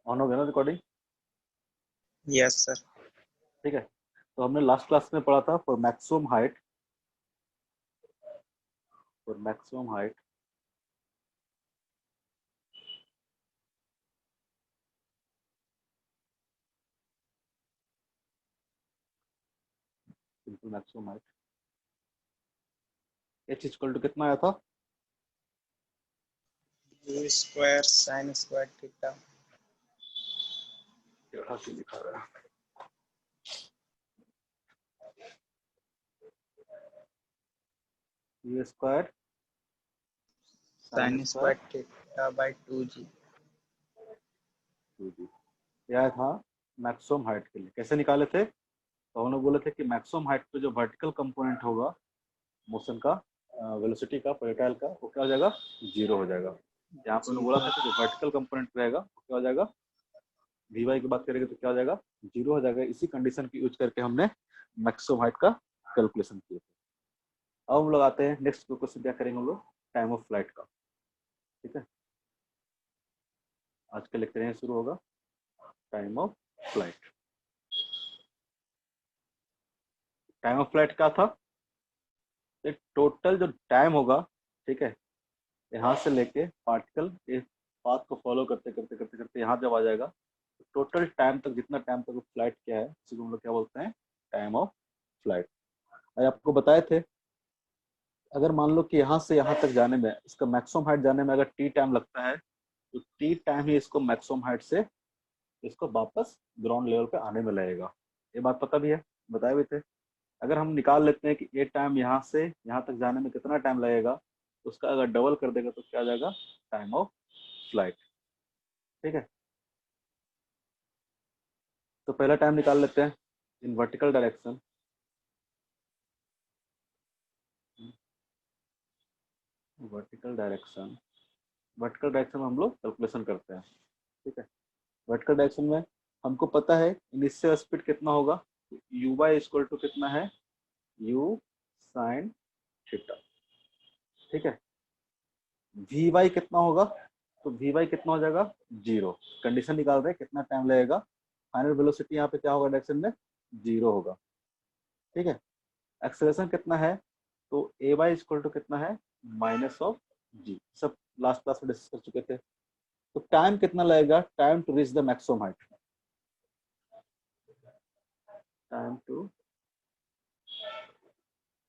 On हो गया ना रिकॉर्डिंग? Yes sir. ठीक है, तो हमने लास्ट क्लास में पढ़ा था for maximum height, for maximum height simple maximum height H equal to कितना आया था? U square sine square theta. टेढ़ा क्यों लिखा रहा है? You square sine sine square square theta by 2g। यह था मैक्सिमम हाइट के लिए। कैसे निकाले थे? तो हमने बोले थे कि मैक्सिमम हाइट पे जो वर्टिकल कंपोनेंट होगा मोशन का, वेलोसिटी का, प्रोजेक्टाइल का, वो क्या हो जाएगा? जीरो हो जाएगा। यहाँ पे उन्होंने बोला था कि जो वर्टिकल कंपोनेंट रहेगा वो क्या हो जाएगा? वी वाई की बात करेंगे तो क्या हो जाएगा? जीरो हो जाएगा। इसी कंडीशन की यूज करके हमने मैक्सिमम हाइट का कैलकुलेशन किया। अब हम लोग आते हैं नेक्स्ट क्वेश्चन, क्या करेंगे हम लोग? टाइम ऑफ फ्लाइट का। ठीक है, आज का लेक्चर यहाँ शुरू होगा, time of flight. Time of flight क्या था? टोटल जो टाइम होगा, ठीक है, यहाँ से लेके पार्टिकल इस पाथ को फॉलो करते करते करते करते यहाँ जब आ जाएगा, तो टोटल टाइम तक, जितना टाइम तक फ्लाइट क्या है, इसी को हम लोग क्या बोलते हैं? Time of flight. आज आपको बताए थे, अगर मान लो कि यहाँ से यहाँ तक जाने में, इसका मैक्सिमम हाइट जाने में अगर टी टाइम लगता है, तो टी टाइम ही इसको मैक्सिमम हाइट से इसको वापस ग्राउंड लेवल पे आने में लगेगा। ये बात पता भी है, बताए भी थे। अगर हम निकाल लेते हैं कि ये टाइम यहाँ से यहाँ तक जाने में कितना टाइम लगेगा, उसका अगर डबल कर देगा तो क्या आ जाएगा? Time of flight. ठीक है, तो पहला टाइम निकाल लेते हैं in vertical direction. Vertical direction, vertical direction में हम लोग कैलकुलेशन करते हैं। ठीक है, वर्टिकल डायरेक्शन में हमको पता है इनिशियल स्पीड कितना होगा, यू वाई इक्वल टू कितना है? U sine theta. ठीक है, वी वाई कितना होगा? तो वी वाई कितना हो जाएगा? जीरो। कंडीशन निकाल रहे हैं कितना टाइम लगेगा, फाइनल वेलोसिटी यहाँ पे क्या होगा डायरेक्शन में? जीरो होगा। ठीक है, एक्सेलरेशन कितना है? तो ए वाई इक्वल टू कितना है? माइनस ऑफ जी। सब लास्ट क्लास में डिस्कस कर चुके थे। तो टाइम कितना लगेगा? Time to reach the maximum height, time to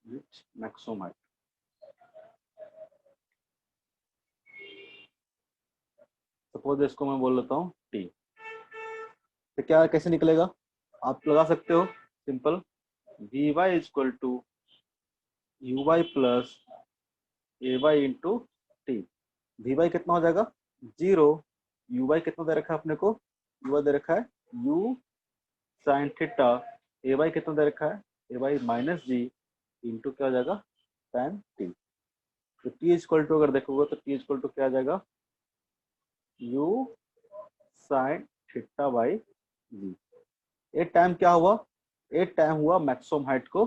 reach maximum height. Suppose इसको मैं बोल लेता हूँ टी, तो क्या कैसे निकलेगा? आप लगा सकते हो simple, v y equal to u y plus a y into t. V y कितना हो जाएगा? जीरो। यू वाई कितना दे रखा है अपने को? यू वाई दे रखा है u sine theta. A y कितना दे रखा है? A y minus g into क्या हो जाएगा? tan t. तो टी इक्वल टू अगर देखोगे तो टी इक्वल टू क्या आ जाएगा? U sine theta by g. एक टाइम क्या हुआ? एक टाइम हुआ मैक्सिमम हाइट को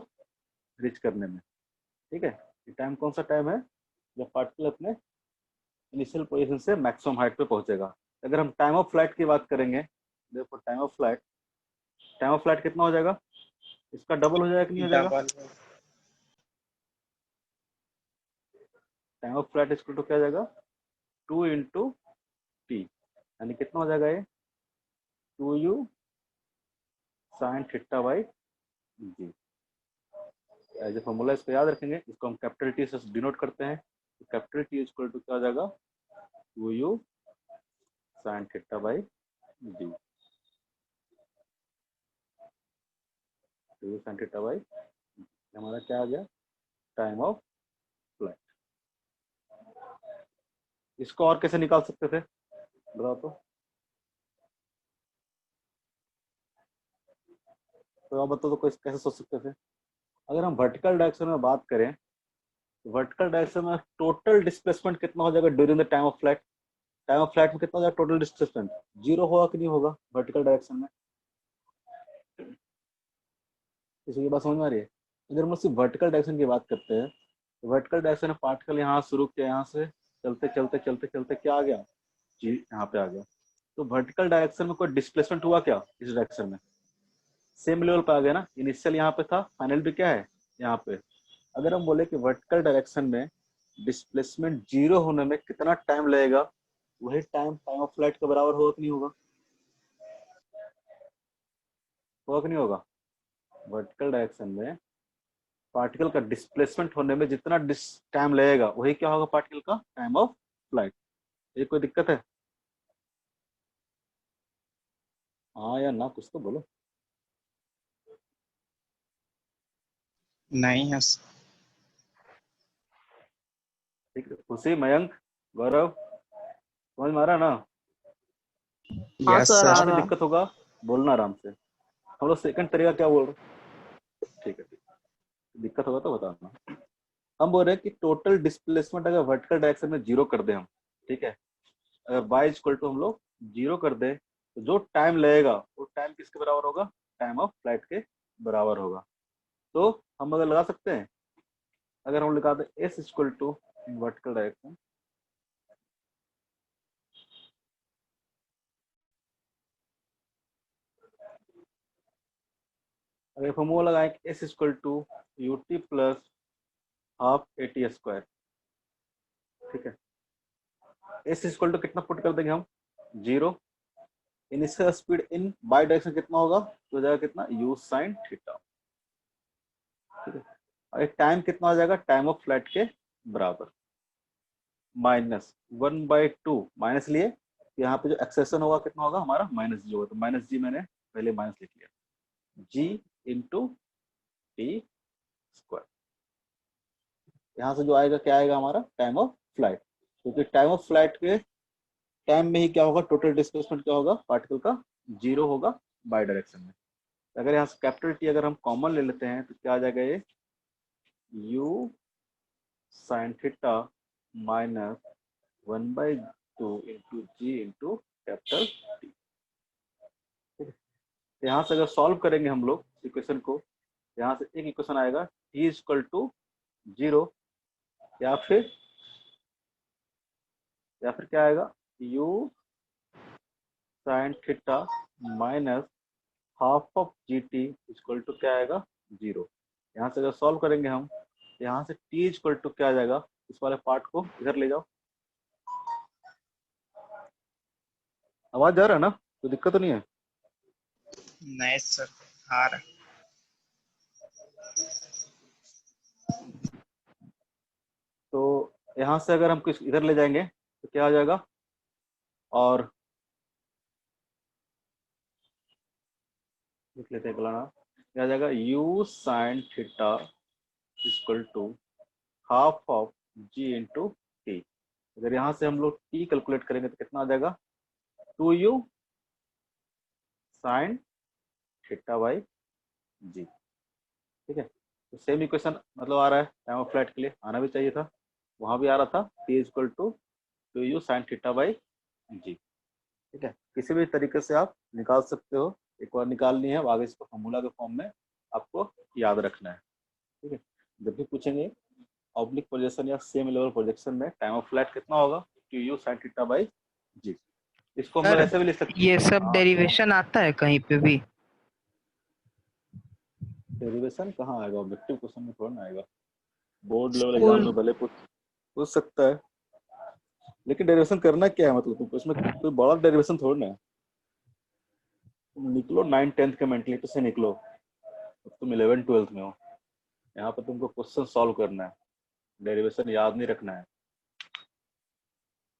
रीच करने में। ठीक है, ये टाइम कौन सा टाइम है? जब पार्टिकल अपने इनिशियल पोजीशन से मैक्सिमम हाइट पे पहुंचेगा। अगर हम टाइम ऑफ फ्लाइट की बात करेंगे, देखो टाइम ऑफ फ्लाइट कितना हो जाएगा? इसका डबल हो जाएगा कि नहीं हो जाएगा? डबल। टाइम ऑफ फ्लाइट इसको तो क्या जाएगा? टू इंटू टी, यानी कितना हो जाएगा ये? Two u sine theta by g. As a formula इसको याद रखेंगे, इसको हम कैपिटल टी से डिनोट करते हैं। तो कैपिटल टी इक्वल टू क्या हो जाएगा? Two u sine theta by g. Two u sine theta by, हमारा क्या आ गया? Time of flight. इसको और कैसे निकाल सकते थे बताओ तो आप बताओ, तो कैसे सोच सकते थे? अगर हम वर्टिकल डायरेक्शन में बात करें, वर्टिकल डायरेक्शन में टोटल डिस्प्लेसमेंट कितना हो जाएगा during the time of flight? Time of flight में कितना हो जाएगा टोटल डिस्प्लेसमेंट? जीरो होगा कि नहीं होगा वर्टिकल डायरेक्शन में? किसी की बात समझ में आ रही है? अगर हम सिर्फ वर्टिकल डायरेक्शन की बात करते हैं, तो वर्टिकल डायरेक्शन में पार्टिकल यहाँ शुरू किया, यहाँ से चलते चलते चलते चलते क्या आ गया? जी यहाँ पे आ गया। तो वर्टिकल डायरेक्शन में कोई डिस्प्लेसमेंट हुआ क्या इस डायरेक्शन में? सेम लेवल पे आ गया ना, इनिशियल यहाँ पे था, फाइनल भी क्या है यहाँ पे। अगर हम बोले कि वर्टिकल डायरेक्शन में डिस्प्लेसमेंट जीरो होने में कितना टाइम लगेगा, वही टाइम ऑफ फ्लाइट के बराबर होगा कि नहीं होगा? होगा कि नहीं होगा? वर्टिकल डायरेक्शन में पार्टिकल का डिस्प्लेसमेंट होने में जितना टाइम लगेगा, वही क्या होगा पार्टिकल का टाइम ऑफ फ्लाइट। ये कोई दिक्कत है? हाँ या ना, कुछ तो बोलो। नहीं है sir. ठीक है, खुशी, मयंक, गौरव, समझ में आ रहा है ना? हाँ Yes सर, sir. आ जहाँ भी रहा। दिक्कत होगा बोलना आराम से। हम लोग सेकंड तरीका क्या बोल रहे हैं? ठीक है, ठीक है, दिक्कत होगा तो बताना। हम बोल रहे हैं कि टोटल डिस्प्लेसमेंट अगर वर्टिकल डायरेक्शन में जीरो कर दे हम, ठीक है, अगर y इक्वल टू हम लोग जीरो कर दे, तो जो टाइम लगेगा वो टाइम किसके बराबर होगा? टाइम ऑफ फ्लाइट के बराबर होगा। तो हम अगर लगा सकते हैं, अगर हम लगा दें s equal to vertical direction, अगर फॉर्मूला लगाएं कि s equal to ut plus half at square, ठीक है, s इक्वल टू कितना पुट कर देंगे हम? Zero. Initial speed in y direction कितना होगा? तो हो जाएगा कितना? u साइन थीटा, ठीक है। और टाइम कितना हो जाएगा टाइम ऑफ फ्लाइट के बराबर, माइनस 1/2 माइनस लिए, यहाँ पे जो एक्सेशन होगा कितना होगा हमारा? माइनस जी होगा, तो माइनस जी मैंने पहले माइनस लिख लिया, जी इंटू टी स्क्वायर। यहाँ से जो आएगा क्या आएगा हमारा? टाइम ऑफ फ्लाइट, क्योंकि टाइम ऑफ फ्लाइट के टाइम में ही क्या होगा? टोटल डिस्प्लेसमेंट क्या होगा पार्टिकल का? जीरो होगा बाई डायरेक्शन में। अगर यहाँ से कैपिटल टी अगर हम कॉमन ले लेते हैं तो क्या आ जाएगा? ये u sine theta minus 1/2 into जी इंटू कैपिटल टी। यहाँ से अगर सॉल्व करेंगे हम लोग इक्वेशन को, यहाँ से एक इक्वेशन आएगा t इक्वल टू जीरो, या फिर क्या आएगा? u sine theta minus half of g t equal to क्या आएगा? जीरो। यहाँ से अगर सॉल्व करेंगे हम, यहाँ से t इक्वल टू क्या आ जाएगा? इस वाले पार्ट को इधर ले जाओ। आवाज जा रहा है ना? कोई दिक्कत तो नहीं है? नहीं सर. आ रहा. तो यहाँ से अगर हम कुछ इधर ले जाएंगे तो क्या आ जाएगा? और लिख लेते हैं गलाना, क्या आ जाएगा? u sine theta equal to half of g into t. अगर यहाँ से हम लोग t कैलकुलेट करेंगे तो कितना आ जाएगा? 2u sine theta by G, ठीक है। तो सेम इक्वेशन मतलब आ रहा है टाइम ऑफ फ्लाइट के लिए, आना भी चाहिए था, वहां भी आ रहा था t equal to 2u sine theta by G, ठीक है। किसी भी तरीके से आप निकाल सकते हो, एक बार निकालनी है, आगे इसको फॉर्मूला के फॉर्म में आपको याद रखना है, ठीक है। जब भी पूछेंगे ऑब्लिक प्रोजेक्शन या सेम लेवल प्रोजेक्शन में टाइम ऑफ फ्लाइट कितना होगा? 2u sine theta by G. इसको हम लोग सर, ऐसे भी लिख सकते ये हैं। सब हाँ, डेरिवेशन आता है कहीं पे भी? डेरिवेशन कहाँ आएगा? ऑब्जेक्टिव क्वेश्चन में थोड़ा ना आएगा, बोर्ड लेवल एग्जाम स्कूल में भले पूछ सकता है, लेकिन डेरिवेशन करना क्या है? मतलब तुमको इसमें कोई बड़ा डेरिवेशन थोड़ा ना है। तुम निकलो 9th-10th के मेंटलिटी से निकलो, अब तुम 11th-12th में हो, यहाँ पर तुमको क्वेश्चन सॉल्व करना है, डेरिवेशन याद नहीं रखना है।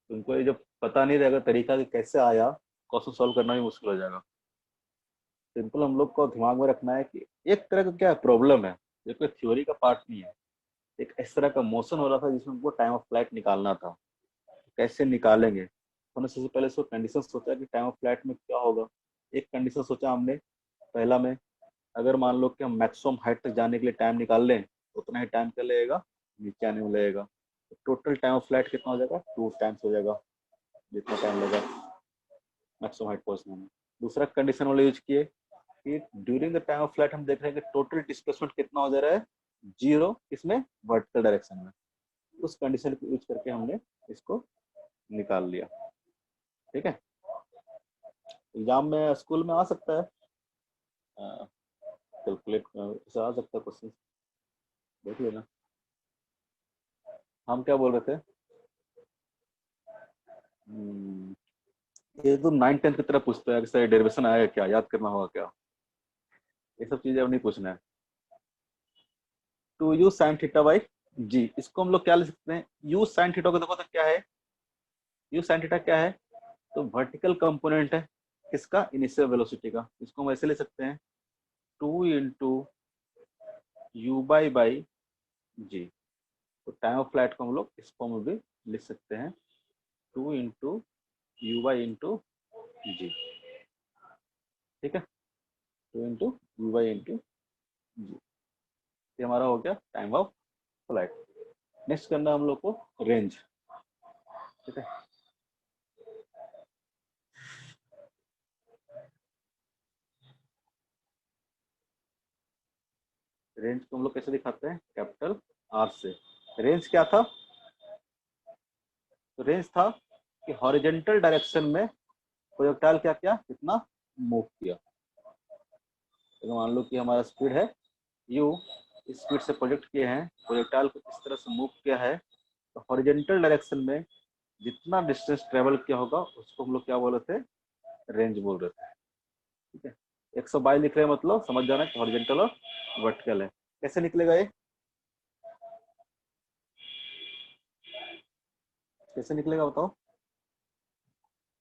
तुमको ये जब पता नहीं रहेगा तरीका कि कैसे आया, क्वेश्चन सॉल्व करना भी मुश्किल हो जाएगा। सिंपल हम लोग को दिमाग में रखना है कि एक तरह का क्या प्रॉब्लम है, ये कोई थ्योरी का पार्ट नहीं है, एक इस तरह का मोशन हो रहा था जिसमें हमको टाइम ऑफ फ्लाइट निकालना था। कैसे निकालेंगे? हमने सबसे पहले सो कंडीशन सोचा कि टाइम ऑफ फ्लाइट में क्या होगा। एक कंडीशन सोचा हमने पहला में, अगर मान लो कि हम मैक्सिमम हाइट तक जाने के लिए टाइम निकाल लें तो उतना ही टाइम क्या लगेगा नीचे आने में लगेगा, तो टोटल टाइम ऑफ फ्लाइट कितना हो जाएगा? 2 टाइम्स हो जाएगा जितना टाइम लगा मैक्सिमम हाइट पहुंचने में। दूसरा कंडीशन वाले यूज किए कि during the time of flight हम देख रहे हैं कि टोटल डिस्प्लेसमेंट कितना हो जा रहा है? जीरो, इसमें वर्टिकल डायरेक्शन में। उस कंडीशन को यूज करके हमने इसको निकाल लिया, ठीक है। एग्जाम में स्कूल में आ सकता है, कैलकुलेट से आ सकता है क्वेश्चन, देख लेना। हम क्या बोल रहे थे, ये तो 9-10 की तरह पूछता है, जैसे डेरिवेशन आएगा क्या, याद करना होगा क्या, ये सब चीजें अब नहीं पूछना है। 2u sin theta by G, इसको हम लोग क्या लिख सकते हैं, u sin थीटा को देखो तो क्या है, u sin थीटा क्या है, तो वर्टिकल कंपोनेंट है किसका, इनिशियल वेलोसिटी का। इसको हम ऐसे ले सकते हैं 2 इंटू यू बाई जी। तो टाइम ऑफ फ्लाइट को हम लोग इस फॉर्म में भी लिख सकते हैं 2 इंटू यू बाई इंटू जी, ठीक है, 2 इंटू यू बाई इंटू जी। ये हमारा हो गया टाइम ऑफ फ्लाइट। नेक्स्ट करना हम लोग को रेंज, ठीक है। रेंज को हम लोग कैसे दिखाते हैं, कैपिटल आर से। रेंज क्या था, तो रेंज था कि हॉरिजेंटल डायरेक्शन में प्रोजेक्टाइल क्या किया, कितना मूव किया। तो मान लो कि हमारा स्पीड है u, इस स्पीड से प्रोजेक्ट किए हैं, प्रोजेक्टाइल को इस तरह से मूव किया है, तो हॉरिजेंटल डायरेक्शन में जितना डिस्टेंस ट्रेवल किया होगा उसको हम लोग क्या बोल रहे थे, रेंज बोल रहे थे, ठीक है। 122 लिख रहे हैं, मतलब समझ जाना कि हॉरिजेंटल और वर्टिकल है। कैसे निकलेगा ये, कैसे निकलेगा बताओ,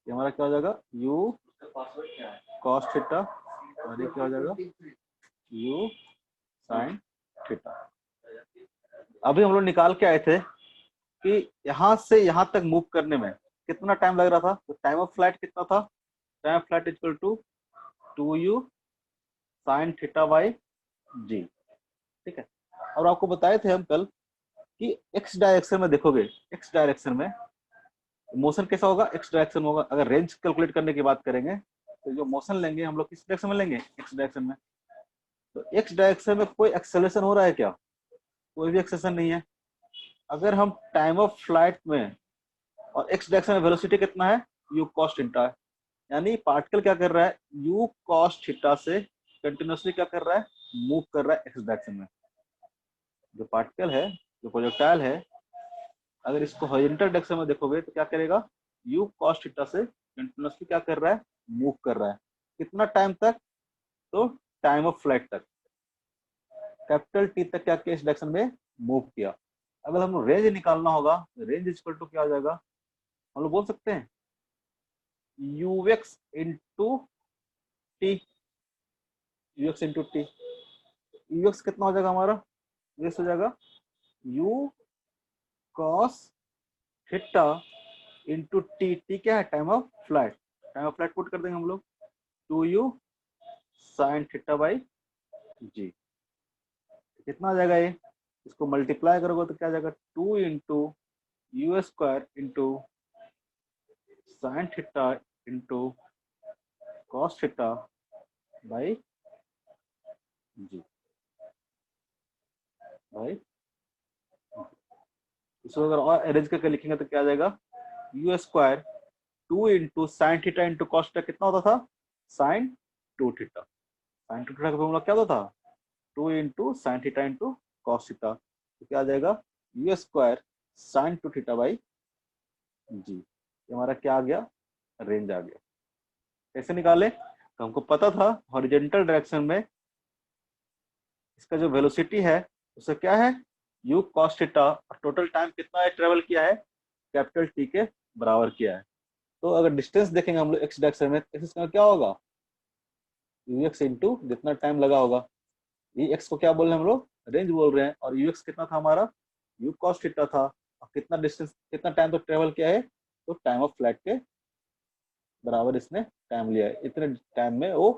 ये हमारा क्या हो जाएगा, u cos थीटा, और ये क्या हो जाएगा, u sin थीटा। अभी हम लोग निकाल के आए थे कि यहाँ से यहाँ तक मूव करने में कितना टाइम लग रहा था, तो टाइम ऑफ फ्लाइट कितना था, time of flight equal to 2u sin theta by G, ठीक है। और आपको बताए थे हम कल कि एक्स डायरेक्शन में देखोगे, एक्स डायरेक्शन में मोशन कैसा होगा, एक्स डायरेक्शन होगा। अगर रेंज कैलकुलेट करने की बात करेंगे तो जो मोशन लेंगे हम लोग किस डायरेक्शन में लेंगे, एक्स डायरेक्शन में। तो एक्स डायरेक्शन में कोई एक्सेलरेशन हो रहा है क्या, कोई भी एक्सेलरेशन नहीं है। अगर हम टाइम ऑफ फ्लाइट में और एक्स डायरेक्शन में वेलोसिटी कितना है, यू कॉस थीटा है, यानी पार्टिकल क्या कर रहा है, यू कॉस थीटा से कंटिन्यूसली क्या कर रहा है, मूव कर रहा है एक्स डायरेक्शन में। जो पार्टिकल है, जो प्रोजेक्टाइल है, अगर इसको हॉरिजॉन्टल डायरेक्शन में देखोगे तो क्या करेगा, यू कॉस थीटा से कंटिन्यूसली क्या कर रहा है, मूव कर रहा है। कितना टाइम तक, तो टाइम ऑफ फ्लाइट तक, कैपिटल टी तक क्या किया, इस डायरेक्शन में मूव किया। अगर हम रेंज निकालना होगा, रेंज इक्वल टू क्या आ जाएगा, हम लोग बोल सकते हैं UX into T, UX into T. UX कितना हो जाएगा हमारा, यूएक्स हो जाएगा you cos theta into t, T क्या है, time of flight, time of flight put कर देंगे हम लोग 2u साइन थीटा बाई जी। कितना आ जाएगा ये, इसको मल्टीप्लाई करोगे तो क्या आ जाएगा, 2 into U square into sine theta into cos theta by G, भाई इसको अगर और अरेंज करके लिखेंगे तो क्या आ जाएगा, you square 2 into sine theta into cos theta कितना होता था, साइन 2 थीटा। साइन 2 थीटा का फॉर्मूला क्या होता था, 2 into sine theta into cos theta. तो क्या आ जाएगा, you square sine 2 theta by G. ये हमारा क्या आ गया, रेंज आ गया। कैसे निकाले, तो हमको पता था हॉरिजॉन्टल डायरेक्शन में इसका जो वेलोसिटी है उसका क्या है, यू कॉस थीटा, और टोटल टाइम कितना है ट्रेवल किया है, कैपिटल टी के बराबर किया है। तो अगर डिस्टेंस देखेंगे हम लोग एक्स डायरेक्शन में, इसका क्या होगा, यू एक्स इंटू जितना टाइम लगा होगा। ये एक्स को क्या बोल रहे हैं हम लोग, रेंज बोल रहे हैं, और यू एक्स कितना था हमारा, यू कॉस थीटा था, और कितना डिस्टेंस, कितना टाइम तक ट्रेवल किया है, तो टाइम ऑफ फ्लाइट के बराबर इसने टाइम लिया है। इतने टाइम में वो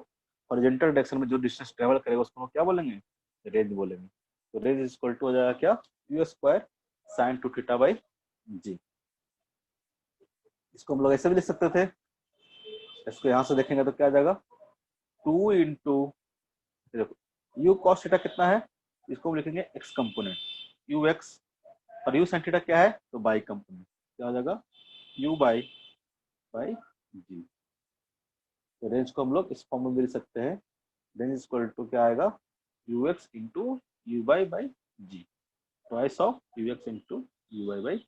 हॉरिजॉन्टल डायरेक्शन में जो डिस्टेंस ट्रेवल करेगा उसको क्या बोलेंगे, रेंज बोलेंगे। तो रेंज इज इक्वल टू हो जाएगा क्या, U square sine 2 theta by G. इसको हम लोग ऐसे भी लिख सकते थे, इसको यहाँ से देखेंगे तो क्या आ जाएगा, 2 इंटू देखो यू कॉस थीटा कितना है, इसको हम लिखेंगे एक्स कंपोनेंट, यू एक्स, और यू साइन थीटा क्या है, तो बाई कंपोनेंट, क्या हो जाएगा, यू बाई जी। तो रेंज को हम लोग इस फॉर्म में भी लिख सकते हैं, रेंज इज इक्वल टू क्या आएगा, ux into u by g, twice of ux into u by.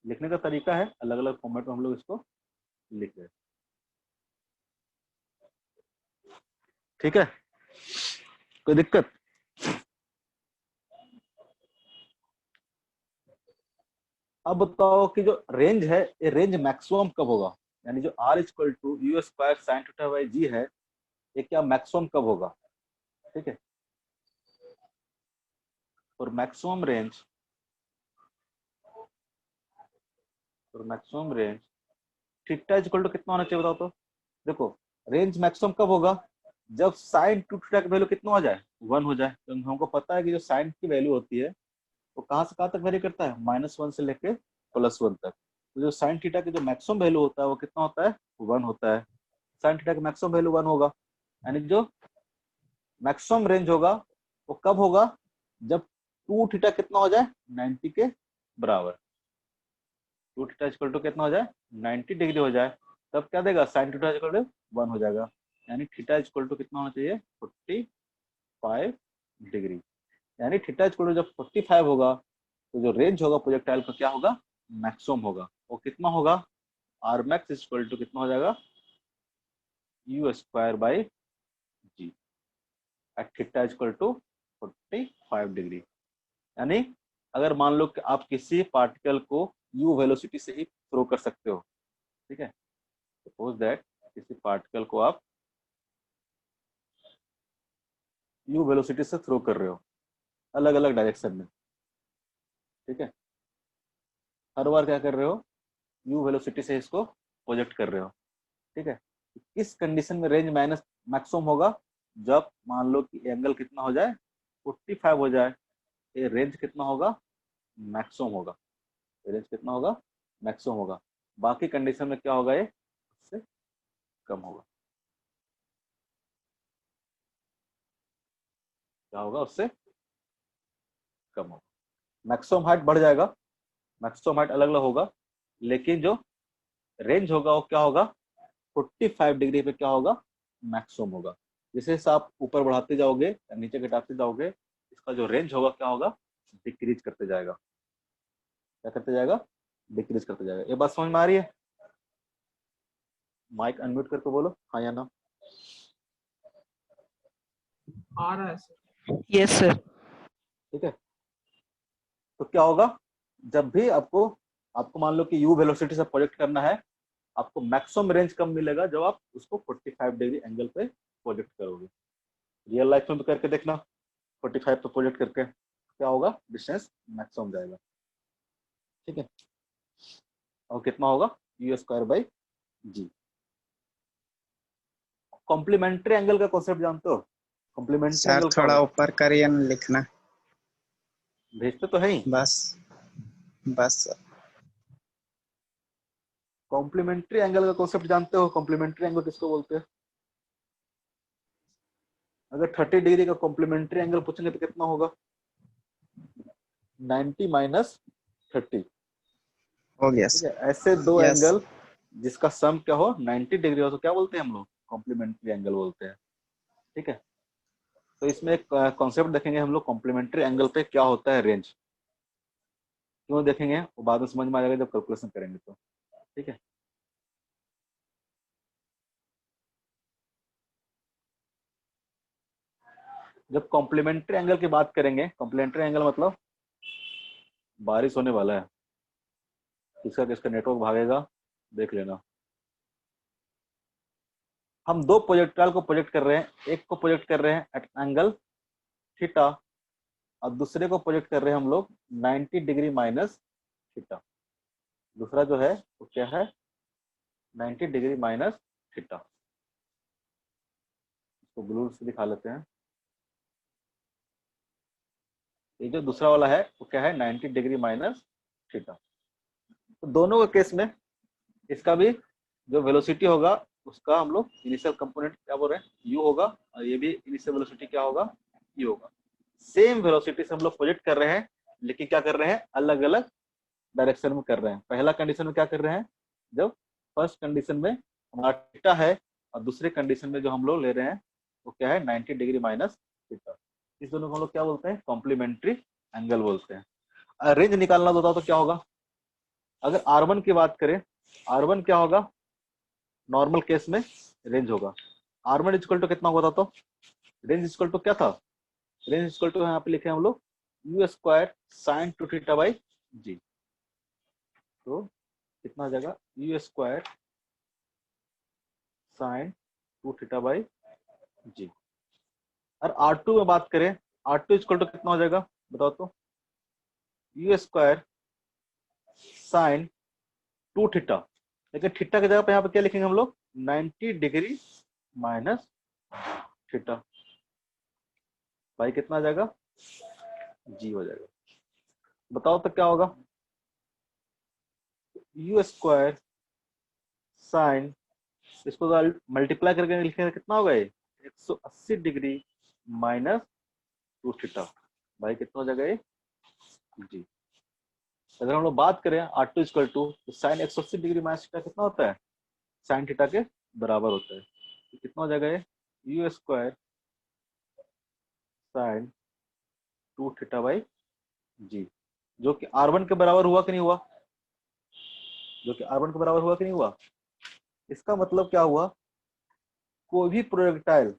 लिखने का तरीका है, अलग अलग फॉर्मेट में हम लोग इसको लिख रहे हैं। ठीक है, कोई दिक्कत? अब बताओ कि जो रेंज है, ये रेंज मैक्सिमम कब होगा, यानी जो r equal to you square sine theta by G है, ये क्या मैक्सिमम कब होगा? ठीक है, और maximum range, theta equal to कितना होना चाहिए बताओ तो। देखो, रेंज मैक्सिमम कब होगा, जब साइन टू थीटा की वैल्यू कितना हो जाए, 1 हो जाए। तो हमको पता है कि जो साइन की वैल्यू होती है वो कहाँ से कहाँ तक वेरी करता है, -1 से लेके +1 तक। तो जो साइन थीटा की जो मैक्सिमम वैल्यू होता है वो कितना होता है, 1 होता है। साइन थीटा की मैक्सिमम वैल्यू 1 होगा, यानी जो मैक्सिमम रेंज होगा वो कब होगा, जब टू थीटा कितना हो जाए, 90 के बराबर। टू थीटा इक्वल टू कितना हो जाए, 90 डिग्री हो जाए, तब क्या देगा, साइन थीटा इक्वल टू 1 हो जाएगा। यानी थीटा इक्वल टू कितना होना चाहिए, 45 डिग्री। यानी थीटा इक्वल टू जब 45 होगा तो जो रेंज होगा प्रोजेक्टाइल का क्या होगा, मैक्सिमम होगा। वो कितना होगा, आर मैक्स इक्वल टू कितना हो जाएगा, you square by g at theta equal to 45 degree. यानी अगर मान लो कि आप किसी पार्टिकल को यू वेलोसिटी से ही थ्रो कर सकते हो, ठीक है, सपोज दैट किसी पार्टिकल को आप यू वेलोसिटी से थ्रो कर रहे हो अलग अलग डायरेक्शन में, ठीक है, हर बार क्या कर रहे हो, यू वेलोसिटी से इसको प्रोजेक्ट कर रहे हो, ठीक है। इस कंडीशन में रेंज माइनस मैक्सिमम होगा जब मान लो कि एंगल कितना हो जाए, 45 हो जाए, ये रेंज कितना होगा, मैक्सिमम होगा। रेंज कितना होगा, मैक्सिमम होगा। बाकी कंडीशन में क्या होगा, ये उससे कम होगा। क्या होगा, उससे कम होगा। मैक्सिमम हाइट बढ़ जाएगा, मैक्सिमम हाइट अलग अलग होगा, लेकिन जो रेंज होगा वो क्या होगा, 45 डिग्री पे क्या होगा, मैक्सिमम होगा। जैसे जैसे आप ऊपर बढ़ाते जाओगे या नीचे घटाते जाओगे, इसका जो रेंज होगा क्या होगा, डिक्रीज करते जाएगा। क्या करते जाएगा, डिक्रीज करते जाएगा। ये बात समझ में आ रही है? माइक अनम्यूट करके बोलो हाँ या ना। आ रहा है सर। Yes sir. ठीक है, तो क्या होगा, जब भी आपको आपको मान लो कि यू वेलोसिटी से प्रोजेक्ट करना है, आपको मैक्सिमम रेंज कम मिलेगा जब आप उसको 45 डिग्री एंगल पे प्रोजेक्ट करोगे। रियल लाइफ में भी करके देखना, 45 पे प्रोजेक्ट करके क्या होगा, डिस्टेंस मैक्सिमम जाएगा। ठीक है, और कितना होगा, you square by g. Complementary angle का कॉन्सेप्ट जानते हो? कॉम्प्लीमेंट्री सर एंगल क्या थोड़ा होगा, ऊपर करिए न लिखना। भेजते तो है ही। बस बस सर। कॉम्प्लीमेंट्री एंगल का कॉन्सेप्ट जानते हो? कॉम्प्लीमेंट्री एंगल किसको बोलते हैं? अगर 30 डिग्री का कॉम्प्लीमेंट्री एंगल पूछेंगे तो कितना होगा, 90 माइनस 30। हो गया ठीक है, सर। ऐसे दो यस। एंगल जिसका सम क्या हो 90 डिग्री हो तो क्या बोलते हैं हम लोग, कॉम्प्लीमेंट्री एंगल बोलते हैं। ठीक है, तो इसमें एक कॉन्सेप्ट देखेंगे हम लोग, कॉम्प्लीमेंट्री एंगल पे क्या होता है रेंज, क्यों देखेंगे वो बाद में समझ में आ जाएगा जब कैलकुलेशन करेंगे तो। ठीक है, जब कॉम्प्लीमेंट्री एंगल की बात करेंगे, कॉम्प्लीमेंट्री एंगल मतलब बारिश होने वाला है, किसका किसका नेटवर्क भागेगा देख लेना। हम दो प्रोजेक्टाइल को प्रोजेक्ट कर रहे हैं, एक को प्रोजेक्ट कर रहे हैं एट एंगल थीटा और दूसरे को प्रोजेक्ट कर रहे हैं हम लोग 90 डिग्री माइनस थीटा। दूसरा जो है वो क्या है, 90 डिग्री माइनस थीटा। इसको ब्लू से दिखा लेते हैं। ये जो दूसरा वाला है वो क्या है, 90 डिग्री माइनस थीटा। तो दोनों के केस में इसका भी जो वेलोसिटी होगा उसका हम लोग इनिशियल कंपोनेंट क्या बोल रहे हैं, यू होगा, और ये भी इनिशियल वेलोसिटी क्या होगा, यू होगा। सेम वेलोसिटी से हम लोग प्रोजेक्ट कर रहे हैं, लेकिन क्या कर रहे हैं, अलग अलग डायरेक्शन में कर रहे हैं। पहला कंडीशन में क्या कर रहे हैं, जब फर्स्ट कंडीशन में हमारा थीटा है और दूसरे कंडीशन में जो हम लोग ले रहे हैं वो क्या है 90 डिग्री माइनस थीटा। इस दोनों को हम लोग क्या बोलते हैं कॉम्प्लीमेंट्री एंगल बोलते हैं। रेंज निकालना बताओ तो क्या होगा। अगर R1 की बात करें, R1 क्या होगा नॉर्मल केस में रेंज होगा। R1 इक्वल टू कितना होता तो रेंज इक्वल टू क्या था, रेंज इक्वल टू यहाँ पे लिखे हम लोग U square sine 2 theta by G. तो कितना हो जाएगा you square sine 2 theta by G. और R2 में बात करें, R2 इक्वल टू कितना हो जाएगा बताओ तो यू स्क्वायर साइन 2 थीटा, लेकिन थीटा की जगह पे यहाँ पे क्या लिखेंगे हम लोग 90 डिग्री माइनस थीटा। भाई कितना आ जाएगा जी हो जाएगा। बताओ तो क्या होगा यू स्क्वायर साइन, इसको मल्टीप्लाई करके लिखेंगे कितना होगा ये 180 डिग्री माइनस 2 थीटा। भाई कितना हो जाएगा ये जी। अगर हम लोग बात करें R2 इक्वल टू तो साइन 180 डिग्री माइनस थीटा कितना होता है साइन थीटा के बराबर होता है। तो कितना हो जाएगा ये U square sine 2 theta by G, जो कि R1 के बराबर हुआ कि नहीं हुआ, जो कि R1 के बराबर हुआ कि नहीं हुआ। इसका मतलब क्या हुआ कोई भी प्रोजेक्टाइल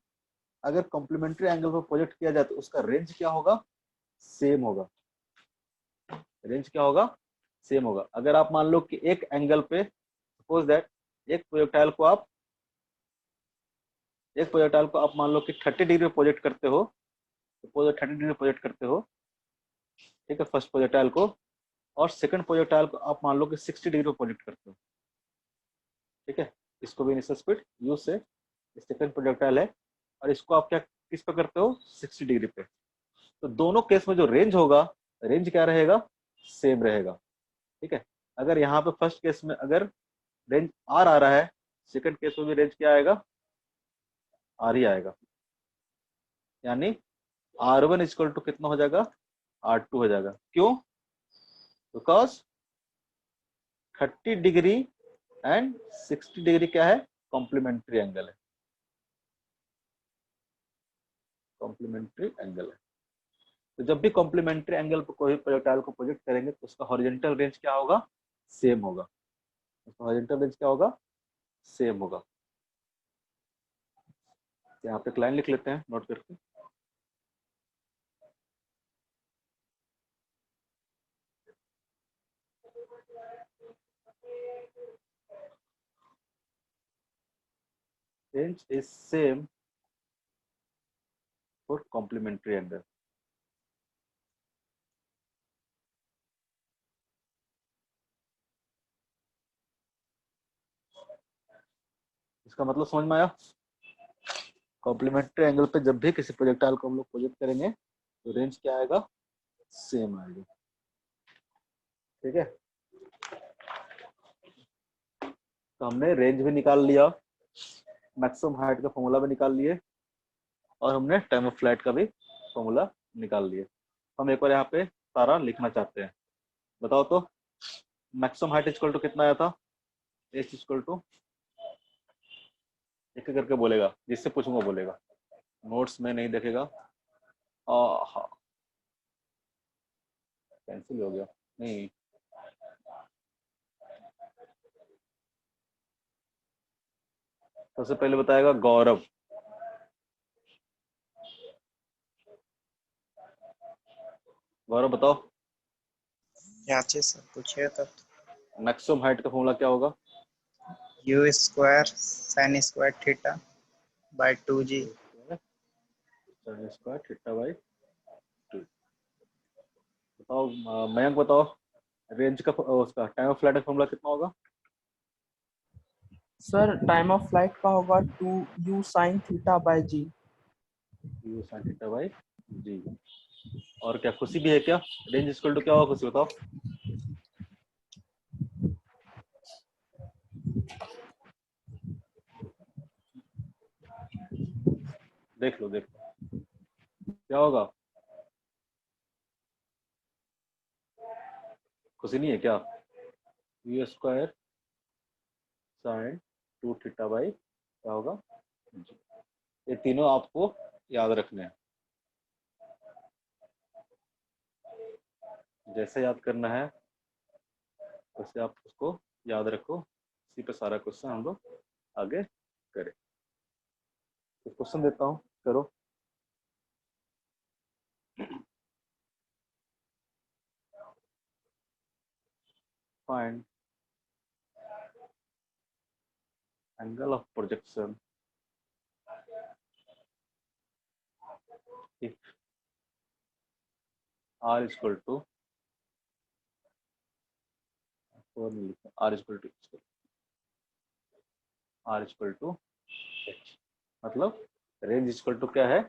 अगर कॉम्प्लीमेंट्री एंगल पर प्रोजेक्ट किया जाए तो उसका रेंज क्या होगा सेम होगा। रेंज क्या होगा सेम होगा। अगर आप मान लो कि एक एंगल पे सपोज दैट एक प्रोजेक्टाइल को आप मान लो कि 30 डिग्री प्रोजेक्ट करते हो, सपोज 30 डिग्री प्रोजेक्ट करते हो ठीक है फर्स्ट प्रोजेक्टाइल को, और सेकंड प्रोजेक्टाइल को आप मान लो कि 60 डिग्री प्रोजेक्ट करते हो ठीक है। इसको भी इनिशियल स्पीड यू से सेकंड प्रोजेक्टाइल है और इसको आप क्या किस पे करते हो 60 डिग्री पे। तो दोनों केस में जो रेंज होगा रेंज क्या रहेगा सेम रहेगा ठीक है। अगर यहाँ पे फर्स्ट केस में अगर रेंज आर आ रहा है, सेकंड केस में भी रेंज क्या आएगा आर ही आएगा। यानी R1 इक्वल टू कितना हो जाएगा R2 हो जाएगा। क्यों बिकॉज 30 डिग्री एंड 60 डिग्री क्या है कॉम्प्लीमेंट्री एंगल है, कॉम्प्लीमेंट्री एंगल है। तो जब भी कॉम्प्लीमेंट्री एंगल पर कोई प्रोजेक्टाइल को प्रोजेक्ट करेंगे तो उसका हॉरिजॉन्टल रेंज क्या होगा सेम होगा, उसका हॉरिजॉन्टल रेंज क्या होगा सेम होगा। यहाँ पे एक लाइन लिख लेते हैं नोट करके। Range is same for complementary angle। इसका मतलब समझ में आया। कॉम्प्लीमेंट्री एंगल पे जब भी किसी प्रोजेक्टाइल को हम लोग प्रोजेक्ट करेंगे तो रेंज क्या आएगा सेम आएगा ठीक है। तो हमने रेंज भी निकाल लिया, मैक्सिमम हाइट का फॉर्मूला भी निकाल लिए और हमने टाइम ऑफ फ्लाइट का भी फॉर्मूला निकाल लिए। हम एक बार यहाँ पे सारा लिखना चाहते हैं। बताओ तो मैक्सिमम हाइट इक्वल टू कितना आया था एच इक्वल टू, एक करके बोलेगा जिससे पूछूंगा बोलेगा, नोट्स में नहीं देखेगा। हाँ कैंसिल हो गया नहीं, सबसे पहले बताएगा गौरव। गौरव बताओ क्या चीज सर पूछिए तो। मैक्सिमम हाइट का फॉर्मूला क्या होगा you square sine square theta by 2g। Square theta by 2। बताओ मयंक बताओ रेंज का उसका टाइम ऑफ फ्लाइट का फॉर्मूला कितना होगा। सर टाइम ऑफ फ्लाइट का होगा 2u sine theta by G. U sine theta by G. और क्या खुशी भी है क्या, रेंज इक्वल टू क्या होगा खुशी बताओ। देख लो क्या होगा, खुशी नहीं है क्या U square sine 2 theta by क्या होगा जी। ये तीनों आपको याद रखने हैं। जैसे याद करना है वैसे आप उसको याद रखो। इसी पे सारा क्वेश्चन हम लोग आगे करें। तो क्वेश्चन देता हूँ, करो। Find angle of projection if r is equal to r is equal to r is equal to h। मतलब रेंज इक्वल टू क्या है,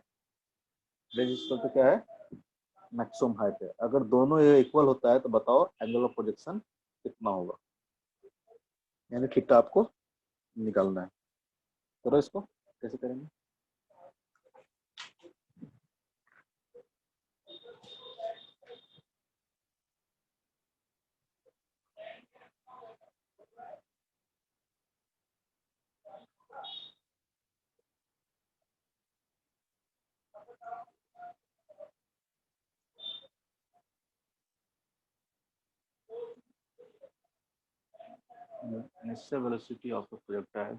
रेंज इक्वल टू क्या है, मैक्सिमम हाइट है। अगर दोनों ये इक्वल होता है तो बताओ एंगल ऑफ प्रोजेक्शन कितना होगा, यानी थीटा आपको निकालना है। करो इसको, कैसे करेंगे। initial velocity of the projectile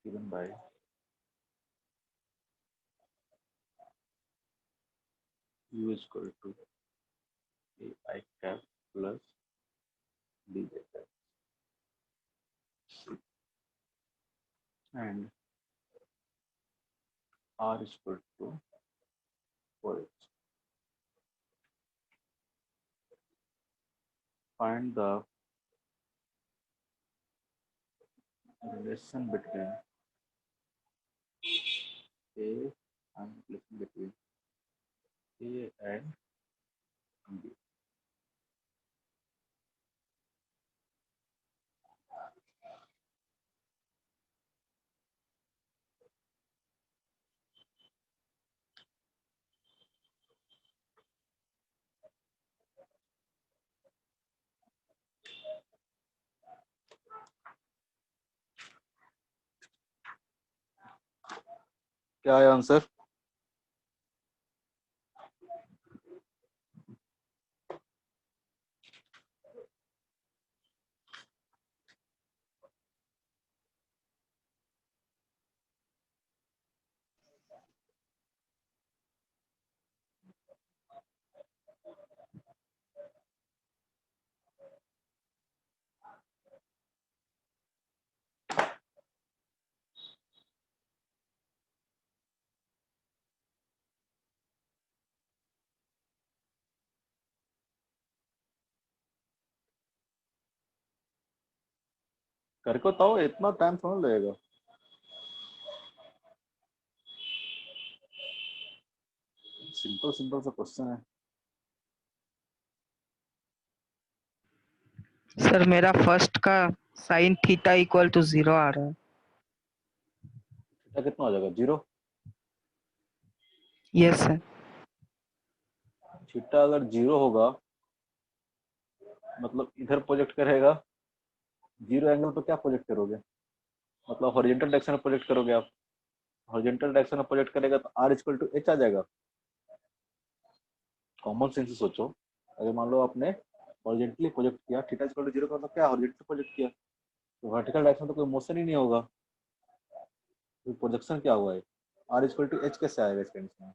given by u is equal to a I cap plus b j cap and r is equal to 4h। Find the relation between a and relation between a and b। क्या है answer. करके बताओ, इतना time थोड़ा लगेगा। Simple simple सा question है। Sir मेरा फर्स्ट का साइन थीटा इक्वल टू 0 आ रहा है। थीटा कितना हो जाएगा, 0। Yes sir. थीटा अगर 0 होगा मतलब इधर प्रोजेक्ट करेगा, 0 एंगल पर क्या प्रोजेक्ट करोगे, मतलब हॉरिजॉन्टल डायरेक्शन में प्रोजेक्ट करोगे आप। हॉरिजॉन्टल डायरेक्शन में प्रोजेक्ट करेगा तो r इक्वल टू h आ जाएगा। कॉमन सेंस से सोचो, अगर मान लो आपने हॉरिजॉन्टली प्रोजेक्ट किया, थीटा इक्वल टू 0 का मतलब क्या, हॉरिजॉन्टल प्रोजेक्ट किया तो वर्टिकल डायरेक्शन तो कोई मोशन ही नहीं होगा, तो प्रोजेक्शन क्या हुआ है, r इक्वल टू h कैसे आएगा इस कंडीशन में।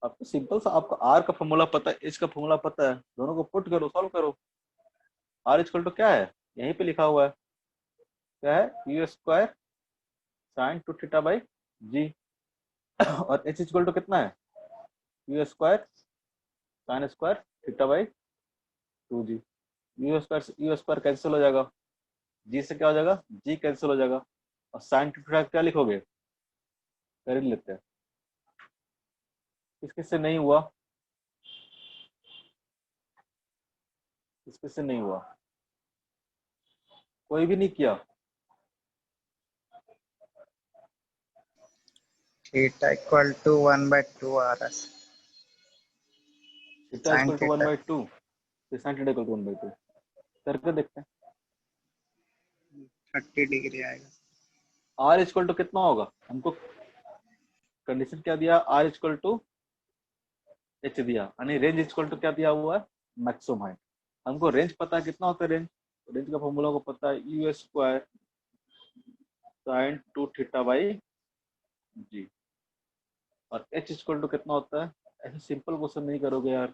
आपको सिंपल सा, आपको r का फॉर्मूला पता है, h का फॉर्मूला पता है, दोनों को पुट करो, सॉल्व करो। r इक्वल टू क्या है, यहीं पे लिखा हुआ है, क्या है, you square sine two theta by G. और h इक्वल टू कितना है, you square sine square theta by 2g। U square cancel हो जाएगा, जी से क्या हो जाएगा, जी कैंसिल हो जाएगा, और साइन थीटा क्या लिखोगे, कर ही लेते हैं। किस किस से नहीं हुआ, किस किस से नहीं हुआ, कोई भी नहीं किया। थीटा इक्वल टू 1/2 आ रहा है। Theta sine equal to theta 1/2, फिर साइन थीटा इक्वल टू 1/2 करके देखते हैं। 30 डिग्री आएगा। आर इक्वल टू कितना होगा, हमको कंडीशन क्या दिया, आर इक्वल टू एच दिया, यानी रेंज इक्वल टू क्या दिया हुआ है, मैक्सिमम हाइट। हमको रेंज पता है कितना होता है रेंज, रेंज का फॉर्मूला को पता है, you square sine 2 theta by G. और एच इक्वल टू कितना होता है, ऐसे सिंपल क्वेश्चन नहीं करोगे यार,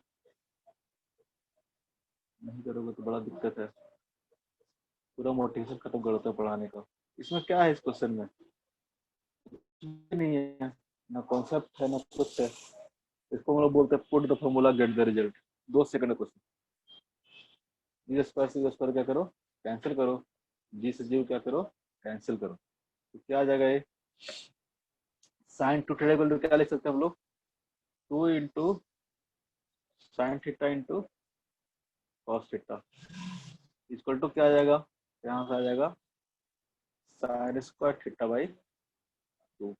नहीं करोगे तो बड़ा दिक्कत है, पूरा मोटिवेशन खत्म कर देते हैं पढ़ाने का। इसमें क्या है इस क्वेश्चन में, कुछ नहीं है, ना कॉन्सेप्ट है ना कुछ है। इसको हम लोग बोलते हैं put the formula get the result. 2 second question, g square से स्क्वायर क्या करो, कैंसिल करो, जी से जी क्या करो, कैंसिल करो, तो क्या आ जाएगा ये, साइन 2 थीटा इक्वल टू क्या लिख सकते हैं हम लोग, 2 into sine theta into cos theta equal to क्या आ जाएगा, यहाँ से आ जाएगा साइन स्क्वायर थीटा बाई 2।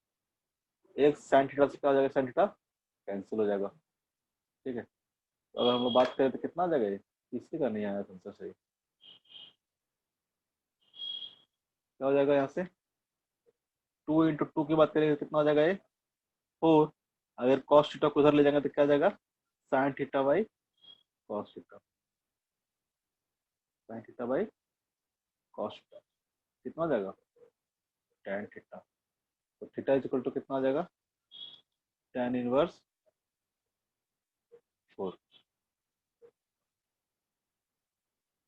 एक साइन थीटा से क्या हो जाएगा, साइन थीटा कैंसिल हो जाएगा। ठीक है, तो अगर हम लोग बात करें तो कितना आ जाएगा ये, किसी का नहीं आया आंसर सही, क्या हो जाएगा यहाँ से, 2 इंटू 2 की बात करेंगे कितना हो जाएगा ये 4। अगर कॉस थीटा को उधर ले जाएंगे तो क्या आ जाएगा, sine theta by cos theta, sign theta by cos theta कितना हो जाएगा, tan थीटा। तो थीटा इज इक्वल टू कितना आ जाएगा, tan इनवर्स 4।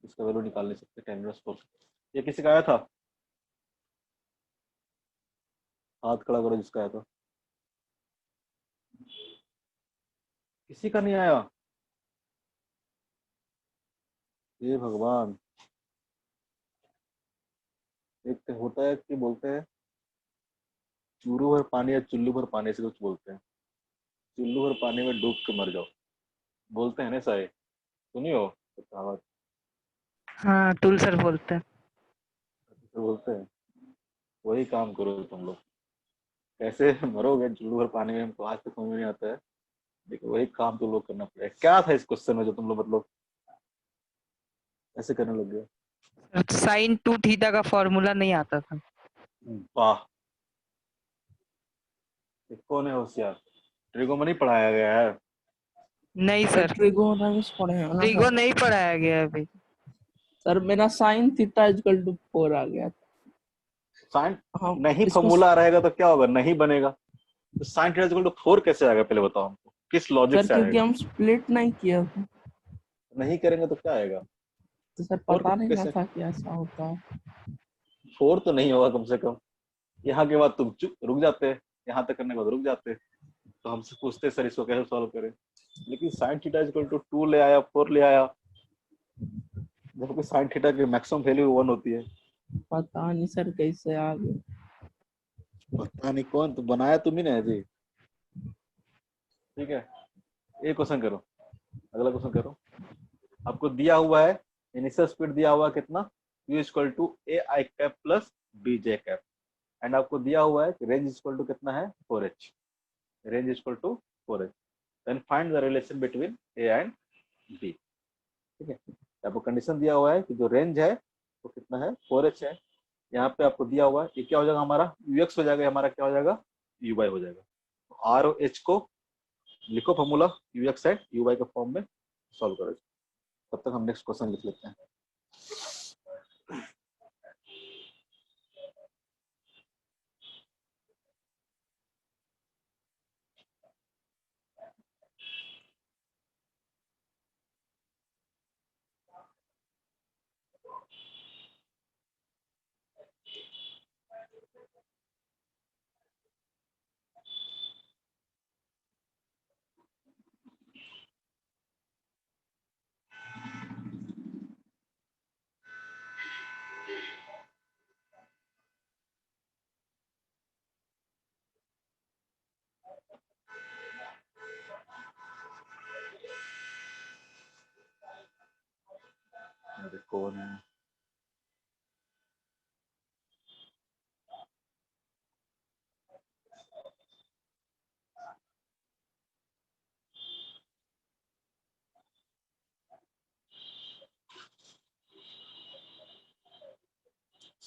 इसका वैल्यू निकाल नहीं सकते, tan इनवर्स 4। ये किसी का आया था, हाथ खड़ा करो जिसका आया था, किसी का नहीं आया, ये भगवान। एक तो होता है कि बोलते हैं चूरू भर पानी या चुल्लू भर पानी से कुछ बोलते हैं, चुल्लू भर पानी में डूब के मर जाओ, बोलते हैं ना सारे, सुनिए हो तो कहावत, हाँ टूल सर बोलते हैं। तो बोलते हैं वही काम करो तुम लोग, कैसे मरोगे चुल्लू भर पानी में, हमको आज तक समझ में नहीं आता है, लेकिन वही काम तुम लोग करना पड़ेगा। क्या था इस क्वेश्चन में जो तुम लोग मतलब ऐसे करने लग गए, साइन 2 थीटा का फॉर्मूला नहीं आता था। वाह, ये कौन है होशियार, ट्रिगोनोमेट्री पढ़ाया गया है, नहीं सर सर, ट्रिगोनोमिक्स पढ़े हो ना ट्रिगो सर। नहीं पढ़ाया गया अभी। सर मेरा साइन थीटा इक्वल टू 4 आ गया। साइन हम नहीं इसको फॉर्मूला रहेगा तो क्या होगा, नहीं बनेगा, तो साइन थीटा इक्वल टू 4 कैसे आएगा, पहले बताओ हमको, किस लॉजिक सर से क्योंकि आएगा, हम स्प्लिट नहीं किया था, नहीं करेंगे तो क्या आएगा, तो सर 4 को पता नहीं ना कैसे, था कि ऐसा होता है। 4 तो नहीं होगा कम से कम, यहाँ के बाद तुम चुप रुक जाते, यहाँ तक करने के बाद रुक जाते, तो हमसे पूछते सर इसको कैसे सॉल्व करें, लेकिन साइन थीटा इक्वल टू 2 ले आया, 4 ले आया, जबकि साइन थीटा की मैक्सिमम वैल्यू 1 होती है। पता नहीं सर कैसे आ गए। पता नहीं कौन तो बनाया, तुम ही ना है जी। ठीक है, एक क्वेश्चन करो, अगला क्वेश्चन करो। आपको दिया हुआ है इनिशियल स्पीड दिया हुआ है कितना, u equal to a i cap plus b j cap, and आपको दिया हुआ है रेंज इक्वल टू कितना है 4h, range equal to 4h, then find the relation between a and b. ठीक है, आपको कंडीशन दिया हुआ है कि जो रेंज है वो कितना है 4h है, यहाँ पे आपको दिया हुआ है ये क्या हो जाएगा हमारा ux हो जाएगा, हमारा क्या हो जाएगा uy हो जाएगा। आर और एच को लिखो फॉर्मूला, ux है uy के फॉर्म में सॉल्व करो। तब तक हम नेक्स्ट क्वेश्चन लिख लेते हैं। अरे कौन है,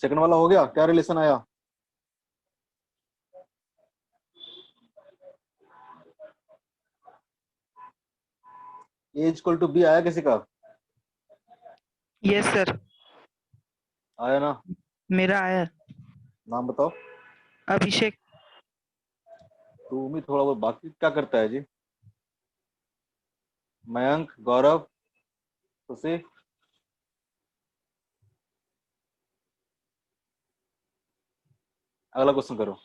सेकंड वाला हो गया, क्या रिलेशन आया? ए इक्वल टू बी आया किसी का? यस सर, आया ना? मेरा आया। नाम बताओ। अभिषेक। तू भी थोड़ा बहुत, बाकी क्या करता है जी? मयंक, गौरव, खुशी। अगला क्वेश्चन करो,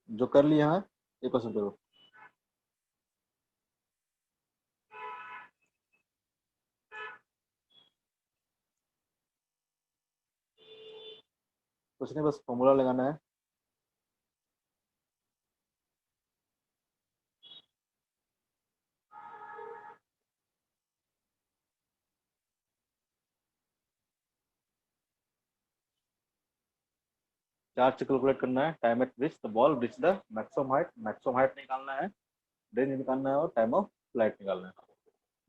जो कर लिया है ये क्वेश्चन करो। कुछ नहीं, बस फॉर्मूला लगाना है। चार्ज से कैलकुलेट करना है, time at which the ball reach the maximum height निकालना है, रेंज निकालना है और टाइम ऑफ फ्लाइट निकालना है।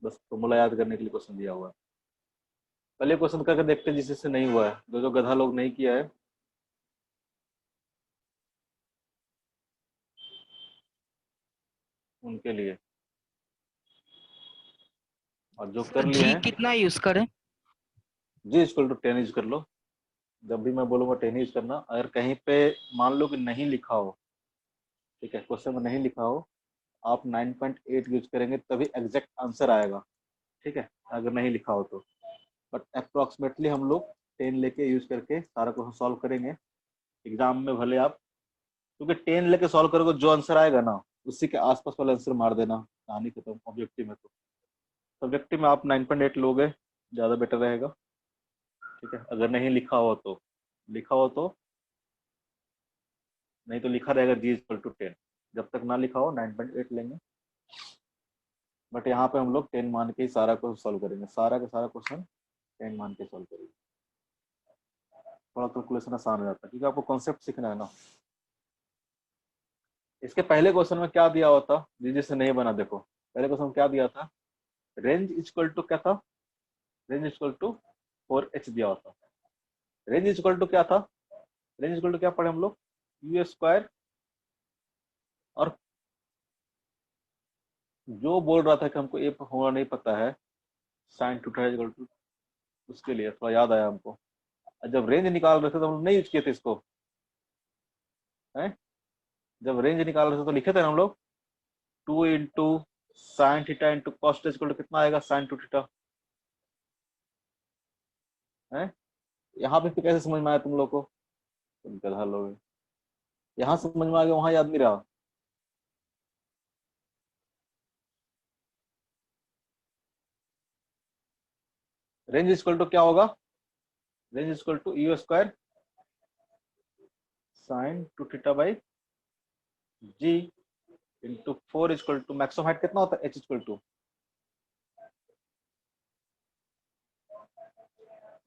बस फॉर्मूला याद करने के लिए क्वेश्चन दिया हुआ है। पहले क्वेश्चन करके देखते हैं जिससे नहीं हुआ है, जो जो गधा लोग नहीं किया है उनके लिए, और जो कर लिए जी हैं। कितना यूज करें? जी इक्वल टू 10 यूज कर लो। जब भी मैं बोलूंगा 10 यूज करना। अगर कहीं पे मान लो कि नहीं लिखा हो, ठीक है, क्वेश्चन में नहीं लिखा हो, आप 9.8 यूज करेंगे तभी एग्जैक्ट आंसर आएगा, ठीक है, अगर नहीं लिखा हो तो। बट अप्रोक्सीमेटली हम लोग 10 लेके यूज करके सारा क्वेश्चन सॉल्व करेंगे। एग्जाम में भले आप, क्योंकि 10 लेके सॉल्व करोगे जो आंसर आएगा ना उसी के आसपास वाला आंसर मार देना, कहानी खत्म। ऑब्जेक्टिव में तो सब्जेक्टिव में आप 9.8 लोगे, ज़्यादा बेटर रहेगा, ठीक है, अगर नहीं लिखा हो तो। लिखा हो तो, नहीं तो लिखा रहेगा जी इक्वल टू 10। जब तक ना लिखा हो 9.8 लेंगे, बट यहाँ पे हम लोग 10 मान के ही सारा क्वेश्चन सॉल्व करेंगे, सारा का सारा क्वेश्चन 10 मान के सॉल्व करेंगे। थोड़ा कैलकुलेशन आसान हो जाता है क्योंकि आपको कॉन्सेप्ट सीखना है ना। इसके पहले क्वेश्चन में क्या दिया हुआ था, जिसे नहीं बना देखो, पहले क्वेश्चन में क्या दिया था? रेंज इक्वल टू क्या था? रेंज इक्वल टू 4h दिया हुआ था। रेंज इक्वल टू क्या था? रेंज इक्वल टू क्या पढ़े हम लोग? यू स्क्वायर, और जो बोल रहा था कि हमको ये होना नहीं पता है, साइन टू इक्वल टू, उसके लिए थोड़ा याद आया हमको। जब रेंज निकाल रहे थे तो हम लोग नहीं यूज किए थे इसको, है? जब रेंज निकाल रहे थे तो लिखे थे ना हम लोग 2 into sine theta into cos equal to कितना आएगा? साइन टू थीटा, है? यहाँ पे फिर कैसे समझ में आया तुम लोग को? तुम गधा लोग, यहाँ समझ में आ गया, वहां याद नहीं रहा। रेंज इक्वल टू क्या होगा? Range equal to you square sine two theta by G into 4 equal to maximum height कितना होता है? H equal to,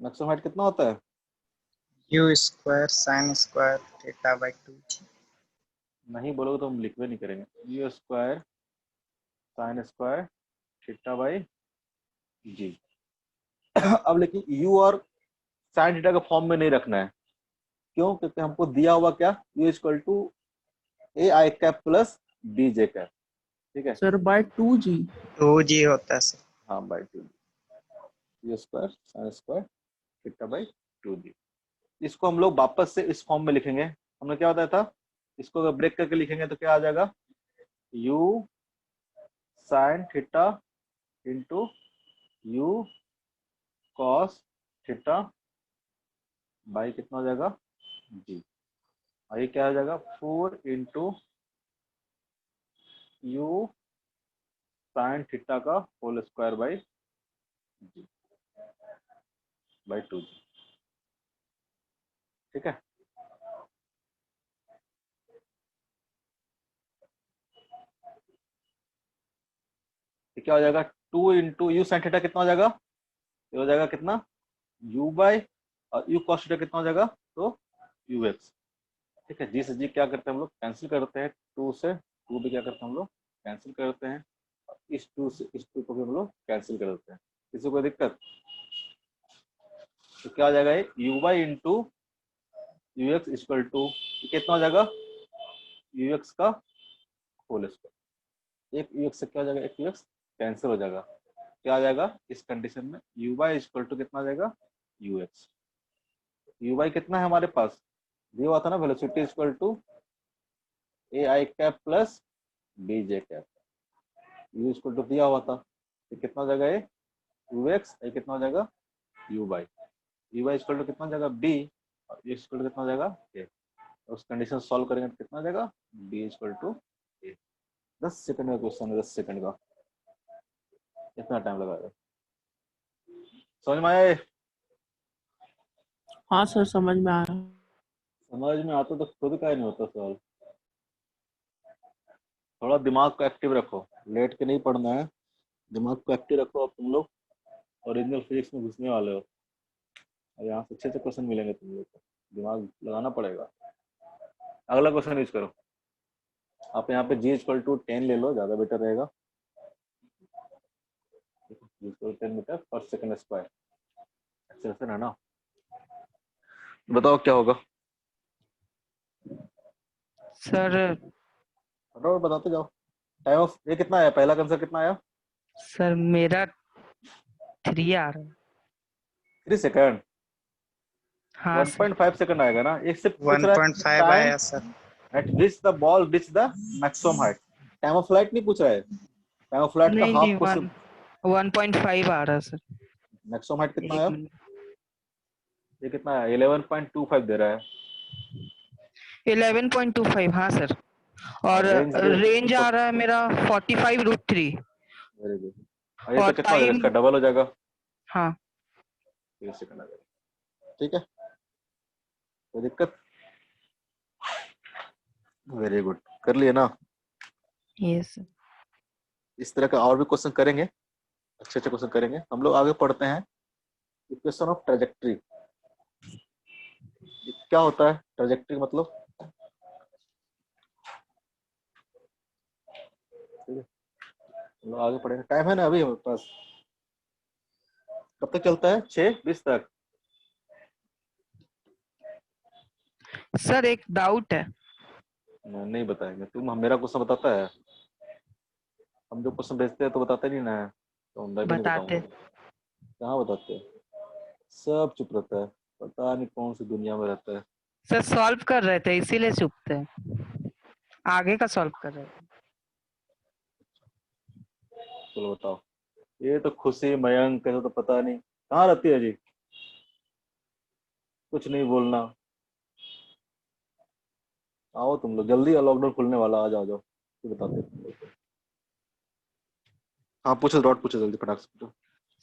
maximum height कितना होता है? You square sine square theta by 2। नहीं बोलोगे तो हम लिखवे नहीं करेंगे। U square sine square theta by G. अब लेकिन यू और साइन थीटा का फॉर्म में नहीं रखना है। क्यों? क्योंकि हमको दिया हुआ क्या? U equal to a i cap plus b j cap, ठीक है। Sir, by 2G. 2G होता है सर। हाँ by two, you square sine square theta by 2g। इसको हम लोग वापस से इस फॉर्म में लिखेंगे। हमने क्या बताया था? इसको अगर ब्रेक करके लिखेंगे तो क्या आ जाएगा? U sine theta into you cos theta by कितना हो जाएगा? जी। और ये क्या हो जाएगा? 4 इंटू यू साइन थीटा का whole square by g by 2g, ठीक है। ये क्या हो जाएगा? 2 इंटू यू साइन थीटा कितना हो जाएगा? ये हो जाएगा कितना? यू बाई, और यू कॉस थीटा कितना हो जाएगा? तो यू एक्स, ठीक है। जी से जी क्या करते हैं हम लोग? कैंसिल करते हैं। 2 से 2 भी क्या करते हैं हम लोग? कैंसिल करते हैं। इस 2 से इस 2 को भी हम लोग कैंसिल कर देते हैं। किसी को दिक्कत? तो क्या हो जाएगा? ये u by into ux equal to कितना हो जाएगा, ux का होल स्क्वायर। एक ux से क्या हो जाएगा, एक ux कैंसिल हो जाएगा, क्या आ जाएगा इस कंडीशन में, uy इक्वल टू कितना आ जाएगा, ux। uy कितना है हमारे पास, दिया हुआ था ना, velocity equal to a i cap plus b j cap, u equal to दिया हुआ था, तो कितना हो जाएगा ये ux, ये कितना हो जाएगा uy, uy इक्वल टू कितना हो जाएगा b, और u इक्वल टू कितना हो जाएगा a। उस कंडीशन सॉल्व करेंगे तो कितना हो जाएगा b equal to a। 10 second का क्वेश्चन है, 10 सेकंड का, इतना टाइम लगाएगा। समझ में आया ये? हाँ सर समझ में आ रहा है। समझ में आता तो खुद का ही नहीं होता सवाल। थोड़ा दिमाग को एक्टिव रखो, लेट के नहीं पढ़ना है, दिमाग को एक्टिव रखो। अब तुम लोग ओरिजिनल फिजिक्स में घुसने वाले हो, और यहाँ से अच्छे क्वेश्चन मिलेंगे तुम लोग को, दिमाग लगाना पड़ेगा। अगला क्वेश्चन यूज करो, आप यहाँ पे g इक्वल टू 10 ले लो, ज्यादा बेटर रहेगा। g इक्वल 10 मीटर पर सेकंड स्क्वायर, एक्सेलरेशन है ना। बताओ क्या होगा, सर फटाफट बताते जाओ। टाइम ऑफ ये कितना आया, पहला आंसर कितना आया, सर मेरा 3 आ रहा है। 3 सेकंड, हाँ सर 1.5 सेकंड आएगा ना। एक से पूछ रहा है 1.5 टाइम आया sir. Eight which the ball rich the maximum height, time of flight नहीं पूछ रहा है, टाइम ऑफ फ्लाइट का नहीं हाफ नहीं को 1.5 आ रहा है सर। मैक्सिमम हाइट कितना एक आया, मिनट, ये कितना है 11.25 दे रहा है, 11.25 हाँ सर। और और रेंज दे, रेंज आ रहा है मेरा 45√3। Very good. और ये तो और कितना हो जाएगा, टाइम इसका डबल हो जाएगा, हाँ 3 सेकंड आ जाएगा। ठीक है, कोई दिक्कत, वेरी गुड, कर लिए ना। ये सर। इस तरह का और भी क्वेश्चन करेंगे, अच्छे अच्छे क्वेश्चन करेंगे। हम लोग आगे पढ़ते हैं इक्वेशन ऑफ ट्रेजेक्ट्री। क्या होता है ट्रेजेक्ट्री मतलब, ठीक है हम लोग आगे पढ़ेंगे। टाइम है ना अभी हमारे पास, कब तक चलता है, 6:20 तक। सर एक डाउट है। नहीं बताएंगे, तुम मेरा क्वेश्चन बताता है, हम जो क्वेश्चन भेजते हैं तो बताते नहीं ना, तो मैं भी नहीं बताते। बताऊंगा, कहाँ बताते हैं, सब चुप रहता है, पता नहीं कौन सी दुनिया में रहता है। सर सॉल्व कर रहे थे इसीलिए चुप थे, आगे का सॉल्व कर रहे थे। चलो बताओ, ये तो खुशी मयंक कैसे तो पता नहीं कहाँ रहती है जी, कुछ नहीं बोलना। आओ तुम लोग जल्दी, लॉकडाउन खुलने वाला, आ जाओ जाओ, ये बताते हैं तुम लोग को। हाँ पूछो, डॉट पूछो, जल्दी फटाक से पूछो।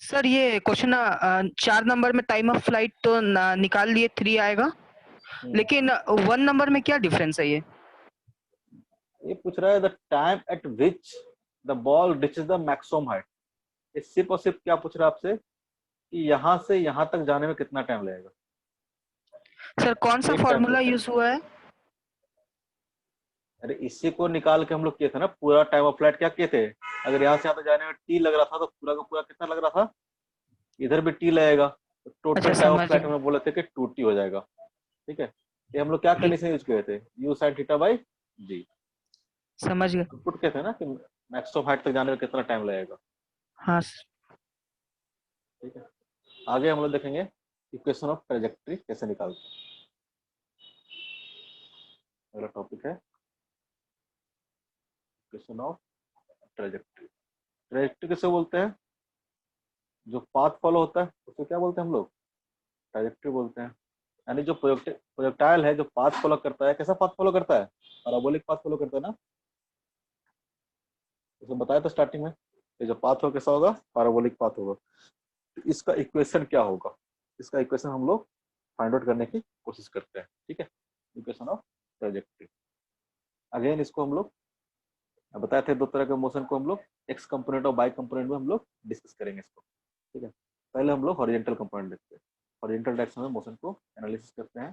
सर ये क्वेश्चन 4 नंबर में टाइम ऑफ फ्लाइट तो निकाल लिए 3 आएगा, लेकिन 1 नंबर में क्या डिफरेंस है ये पूछ रहा है the time at which the ball reaches the maximum height, ये सिर्फ और सिर्फ क्या पूछ रहा है आपसे कि यहाँ से यहाँ तक जाने में कितना टाइम लगेगा। सर कौन सा एक टाइम फॉर्मूला पूछ रहा है, यूज हुआ है? अरे इसी को निकाल के हम लोग किए थे ना, पूरा टाइम ऑफ फ्लाइट क्या किए थे, अगर यहाँ से यहाँ तक जाने में टी लग रहा था तो पूरा का पूरा कितना लग रहा था, इधर भी टी लगेगा, तो अच्छा टोटल टाइम ऑफ समझ फ्लाइट गया, में बोले थे कि 2t हो जाएगा। ठीक है, ये हम लोग क्या ठीक कंडीशन यूज किए थे, यू साइन थीटा बाई जी, समझ गया। पुट कहते हैं ना कि मैक्सिमम हाइट तक जाने में कितना टाइम लगेगा। हाँ ठीक है, आगे हम लोग देखेंगे इक्वेशन ऑफ ट्रेजेक्ट्री कैसे निकालते हैं। अगला टॉपिक है इक्वेशन ऑफ ट्रेजेक्ट्री। ट्रेजेक्ट्री किसे बोलते हैं, जो पाथ फॉलो होता है उसे क्या बोलते हैं हम लोग, ट्रेजेक्ट्री बोलते हैं। यानी जो प्रोजेक्टाइल है जो पाथ फॉलो करता है, कैसा पाथ फॉलो करता है, पैराबोलिक पाथ फॉलो करता है ना, जैसे बताया था स्टार्टिंग में, ये जो पाथ होगा कैसा होगा, पैराबोलिक पाथ होगा। तो इसका इक्वेशन क्या होगा, इसका इक्वेशन हम लोग फाइंड आउट करने की कोशिश करते हैं। ठीक है, इक्वेशन ऑफ ट्रेजेक्ट्री। अगेन इसको हम लोग बताए थे, दो तरह के मोशन को हम लोग एक्स कंपोनेंट और वाई कंपोनेंट में हम लोग डिस्कस करेंगे इसको। ठीक है, पहले हम लोग हॉरिजॉन्टल कंपोनेंट देखते हैं, हॉरिजॉन्टल डायरेक्शन में मोशन को एनालिसिस करते हैं।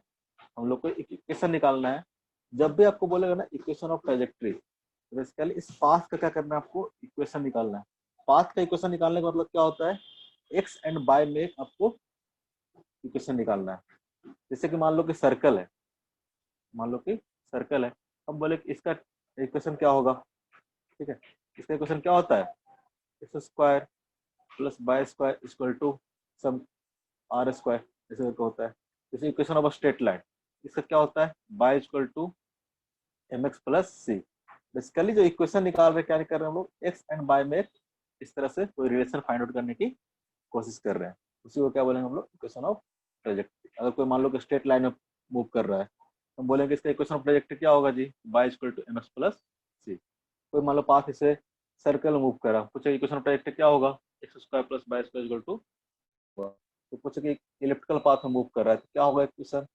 हम लोग को एक इक्वेशन निकालना है, जब भी आपको बोलेगा ना इक्वेशन ऑफ ट्रेजेक्ट्री, तो बेसिकली इस पाथ का क्या करना है, आपको इक्वेशन निकालना है। पाथ का इक्वेशन निकालने का मतलब क्या होता है, एक्स एंड वाई में आपको इक्वेशन निकालना है। जैसे कि मान लो कि सर्कल है, मान लो कि सर्कल है। अब बोले कि इसका इक्वेशन क्या होगा, ठीक है, इसका इक्वेशन क्या होता है, x square plus y square equal to some r square, ऐसे करके होता है। जैसे इक्वेशन ऑफ स्ट्रेट लाइन, इसका क्या होता है, y equal to M x plus c. Basically जो इक्वेशन निकाल रहे, क्या कर रहे हैं हम लोग, एक्स एंड बाय में इस तरह से कोई रिलेशन फाइंड आउट करने की कोशिश कर रहे हैं, उसी को क्या बोलेंगे हम लोग, इक्वेशन ऑफ ट्रेजेक्टरी। अगर कोई मान लो कि स्ट्रेट लाइन में मूव कर रहा है, हम बोलेंगे इसका इक्वेशन ऑफ ट्रेजेक्टरी क्या होगा जी, Y equal to M x plus C. कोई मान लो पाथ इसे सर्कल मूव कर रहा है, पूछे इक्वेशन ऑफ ट्रेजेक्टरी क्या होगा, X square plus bye square equal to. तो पूछे कि इलिप्टिकल पाथ में मूव कर रहा है तो क्या होगा इक्वेशन,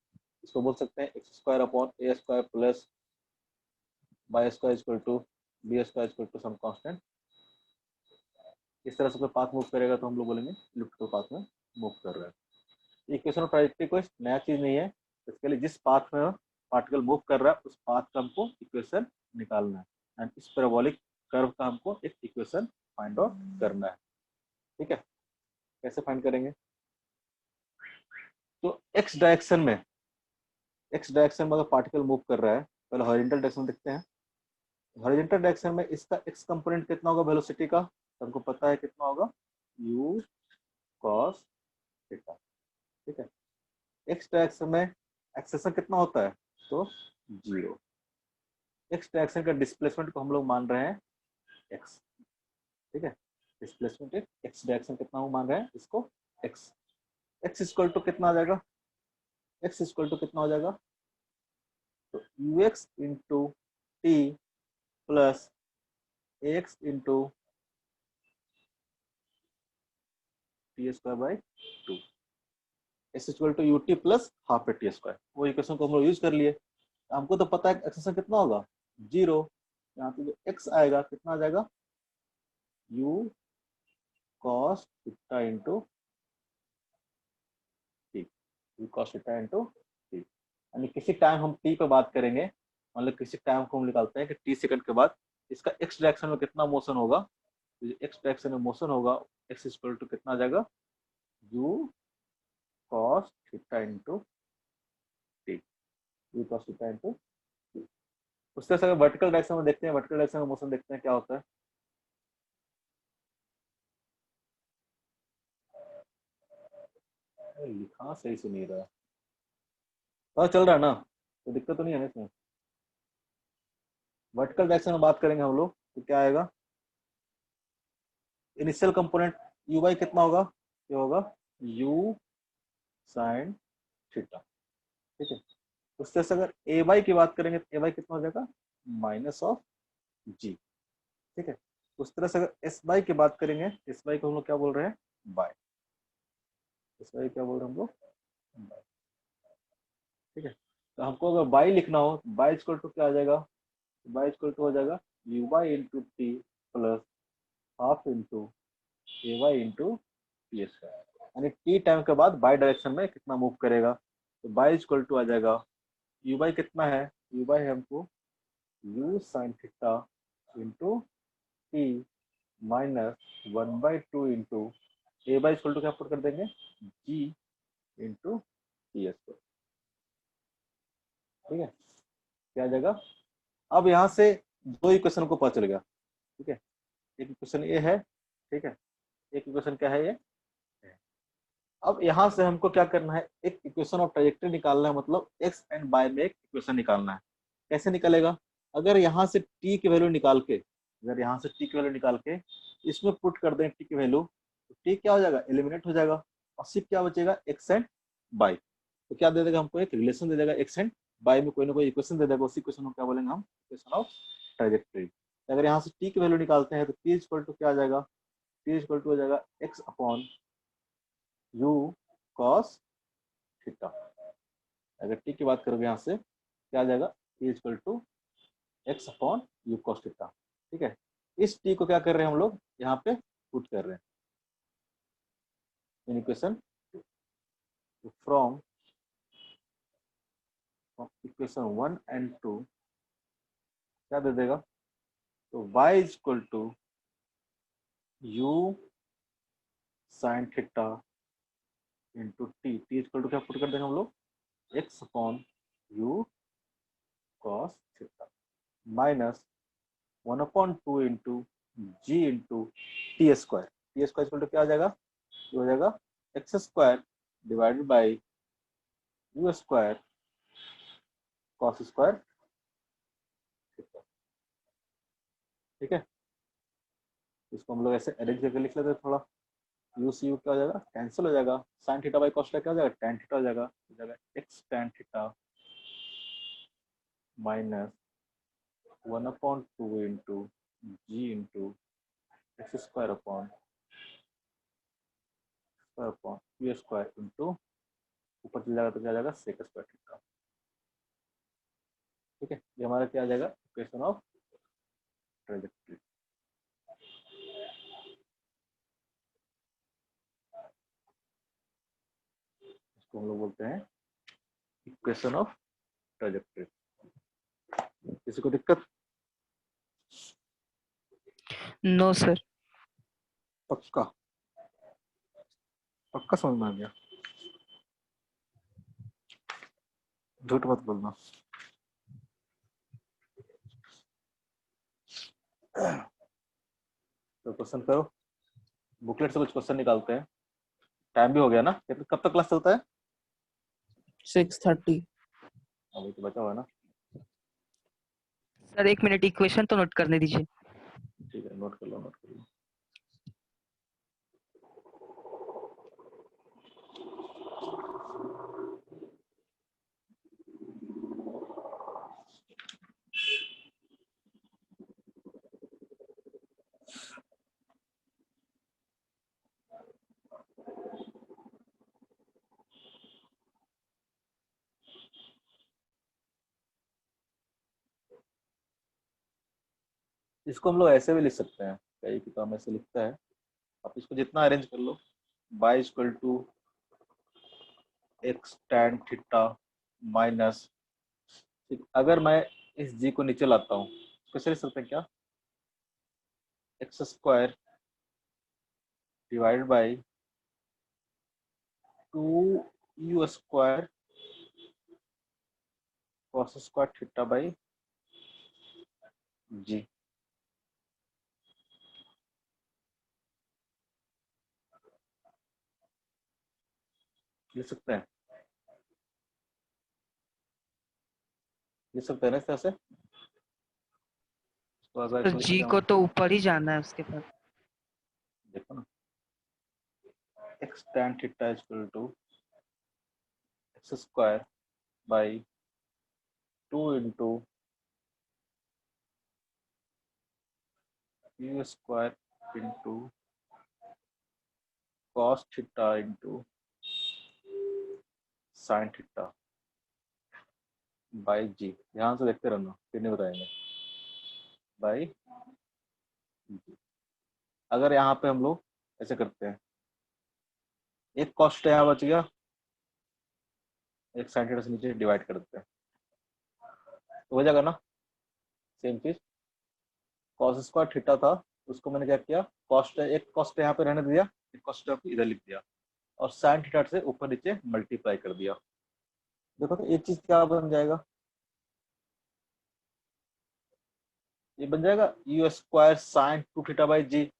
इसको बोल सकते हैं x square upon a square plus bye square equal to b square equal to some constant. इस तरह से कोई पाथ मूव करेगा तो हम लोग बोलेंगे इलिप्टिकल पाथ में मूव कर रहा है। इक्वेशन ऑफ ट्राजेक्टरी कोई नया चीज नहीं है, इसके लिए जिस पाथ में पार्टिकल मूव कर रहा है उस पाथ का हमको इक्वेशन निकालना है, एंड इस पैराबोलिक कर्व का हमको एक इक्वेशन फाइंड आउट करना है। ठीक है, कैसे फाइंड करेंगे, तो एक्स डायरेक्शन में अगर पार्टिकल मूव कर रहा है, पहले हॉरिजॉन्टल डायरेक्शन में देखते हैं। हॉरिजॉन्टल डायरेक्शन में इसका एक्स कंपोनेंट कितना होगा वेलोसिटी का, तो हमको पता है कितना होगा, u cos थीटा। ठीक है, एक्स डायरेक्शन में एक्सेलरेशन कितना होता है, तो 0। एक्स डायरेक्शन का डिस्प्लेसमेंट को हम लोग मान रहे हैं x। ठीक है, डिस्प्लेसमेंट एक्स डायरेक्शन कितना वो मान रहे हैं, इसको x। x इक्वल टू कितना आ जाएगा, x इक्वल टू कितना हो जाएगा, तो ux into t plus x into t square by 2, x equal to u t plus half a t square. वो इक्वेशन को हम लोग यूज कर लिए। हमको तो पता है एक्सेशन कितना होगा, 0। यहाँ पे जो x आएगा कितना आ जाएगा, u cos theta into T, u cos theta into T. यानी किसी टाइम हम t पे बात करेंगे, मतलब किसी टाइम को हम निकालते हैं कि t सेकंड के बाद इसका x डायरेक्शन में कितना मोशन होगा, तो x डायरेक्शन में मोशन होगा, x इक्वल टू कितना आ जाएगा, u cos theta into T, u cos theta into T. उस तरह से अगर वर्टिकल डायरेक्शन में देखते हैं, वर्टिकल डायरेक्शन में मोशन देखते हैं क्या होता है, लिखा सही से नहीं रहा, पता चल रहा है ना, तो दिक्कत तो नहीं है ना इसमें। वर्टिकल डायरेक्शन में बात करेंगे हम लोग तो क्या आएगा, इनिशियल कंपोनेंट यू बाई कितना होगा, ये होगा u साइन थीटा। ठीक है, उस तरह से अगर ए बाई की बात करेंगे तो ए बाई कितना हो जाएगा, माइनस ऑफ जी। ठीक है, उस तरह से अगर एस बाई की बात करेंगे, एस बाई को हम लोग क्या बोल रहे हैं, बाय। एस बाई क्या बोल रहे हैं हम लोग, बाय। ठीक है, तो हमको अगर बाई लिखना हो, बाई इक्वल टू क्या आ जाएगा, बाई इक्वल टू हो जाएगा u by into t plus half into a y into t square. यानी टी टाइम के बाद बाई डायरेक्शन में कितना मूव करेगा, तो बाई इक्वल टू आ जाएगा, यू बाई कितना है, यू बाई है हमको u sine theta into t minus 1/2 into a by equal to क्या पुट कर देंगे, जी इंटू टी स्क्वायर। ठीक है, क्या आ जाएगा, अब यहाँ से दो इक्वेशन को पता चल गया। ठीक है, एक इक्वेशन ये है, ठीक है, एक इक्वेशन क्या है ये। अब यहाँ से हमको क्या करना है, एक इक्वेशन ऑफ ट्राजेक्टरी निकालना है, मतलब एक्स एंड बाय में एक इक्वेशन निकालना है। कैसे निकलेगा, अगर यहाँ से टी की वैल्यू निकाल के, अगर यहाँ से टी की वैल्यू निकाल के इसमें पुट कर दें टी की वैल्यू, तो टी क्या हो जाएगा, एलिमिनेट हो जाएगा, और सिर्फ क्या बचेगा, एक्स एंड बाय। तो क्या दे देगा हमको, एक रिलेशन दे देगा, एक्स एंड बाय में कोई ना कोई इक्वेशन दे देगा, उसी इक्वेशन को क्या बोलेंगे हम, इक्वेशन ऑफ ट्राजेक्टरी। अगर यहाँ से टी की वैल्यू निकालते हैं तो टी इक्वल टू क्या आ जाएगा, टी इक्वल टू हो जाएगा x upon u cos theta. अगर टी की बात करोगे यहाँ से क्या आ जाएगा, t equal to x upon u cos theta. ठीक है, इस टी को क्या कर रहे हैं हम लोग, यहाँ पे पुट कर रहे हैं इन इक्वेशन, फ्रॉम इक्वेशन 1 एंड 2 क्या दे देगा, तो y equal to u sine theta into t, t equal to क्या पुट कर देंगे हम लोग, x upon u cos theta minus 1/2 into ji into t square. T square equal to क्या आ जाएगा, ये हो जाएगा x square divided by u square cos square theta. ठीक है, इसको हम लोग ऐसे अरेंज करके लिख लेते हैं थोड़ा। यू सी यू क्या हो जाएगा, कैंसिल हो जाएगा। Sine theta by cos theta क्या हो जाएगा, टैन थीटा हो जाएगा x tan theta minus 1/2 into जी into x square upon u square into ऊपर चल जाएगा तो क्या आ जाएगा सेक स्क्वायर थीटा। ठीक है, ये हमारा क्या आ जाएगा, इक्वेशन ऑफ ट्रेजेक्टरी। इसको हम लोग बोलते हैं इक्वेशन ऑफ ट्रेजेक्टरी। किसी को दिक्कत? No sir. पक्का पक्का समझ में आ गया, झूठ मत बोलना। तो क्वेश्चन करो, बुकलेट से कुछ क्वेश्चन निकालते हैं। टाइम भी हो गया ना, कब तक क्लास चलता है? 6:30. अभी तो बचा हुआ है ना। सर 1 मिनट इक्वेशन तो नोट करने दीजिए। ठीक है, नोट कर लो नोट कर लो। इसको हम लोग ऐसे भी लिख सकते हैं, कई किताब में ऐसे लिखता है। आप इसको जितना अरेंज कर लो, Y equal to X tan theta minus, अगर मैं इस जी को नीचे लाता हूँ कैसे लिख सकते हैं क्या, X square divided by 2 square cos square theta by G. लिख सकते हैं, लिख सकते हैं ना इस तरह से। तो अगर सर इसको जी लिखेंगे को हम, तो ऊपर ही जाना है उसके बाद। देखो ना, X tan theta equal to X square by 2 into U square into cos theta into sine theta by G. ध्यान से देखते रहना, फिर नहीं बताएंगे, बाई जी। अगर यहाँ पे हम लोग ऐसे करते हैं, एक कॉस्ट यहाँ बच गया, एक साइन थीटा से नीचे डिवाइड कर देते हैं तो हो जाएगा ना सेम चीज। कॉस स्क्वायर थीटा था, उसको मैंने क्या किया, कॉस्ट एक कॉस्ट यहाँ पे रहने दिया, एक कॉस्ट इधर लिख दिया, और साइन थीटा से ऊपर नीचे मल्टीप्लाई कर दिया। देखो तो एक चीज क्या बन जाएगा, ये बन जाएगा you square sine 2 theta by G.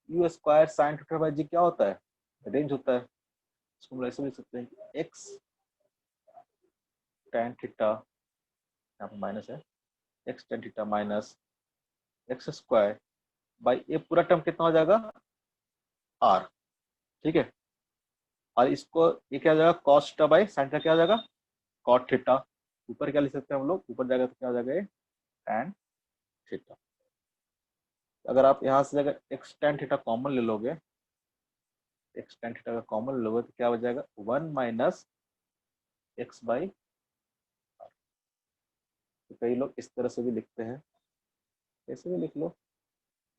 U square sine theta by G क्या होता है, रेंज होता है। इसको हम ऐसे लिख सकते हैं, एक्स tan थीटा, यहाँ पे माइनस है, x tan theta minus x square by ये पूरा टर्म कितना हो जाएगा, आर। ठीक है, और इसको ये क्या हो जाएगा, cos theta by sine theta क्या हो जाएगा, कॉट थीटा। ऊपर क्या लिख सकते हैं हम लोग, ऊपर जाएगा तो क्या हो जाएगा ये tan थीटा। अगर आप यहाँ से अगर एक्स tan थीटा कॉमन ले लोगे, एक्स tan थीटा का कॉमन ले लोगे तो क्या हो जाएगा 1 माइनस एक्स बाई। तो कई लोग इस तरह से भी लिखते हैं, ऐसे भी लिख लो,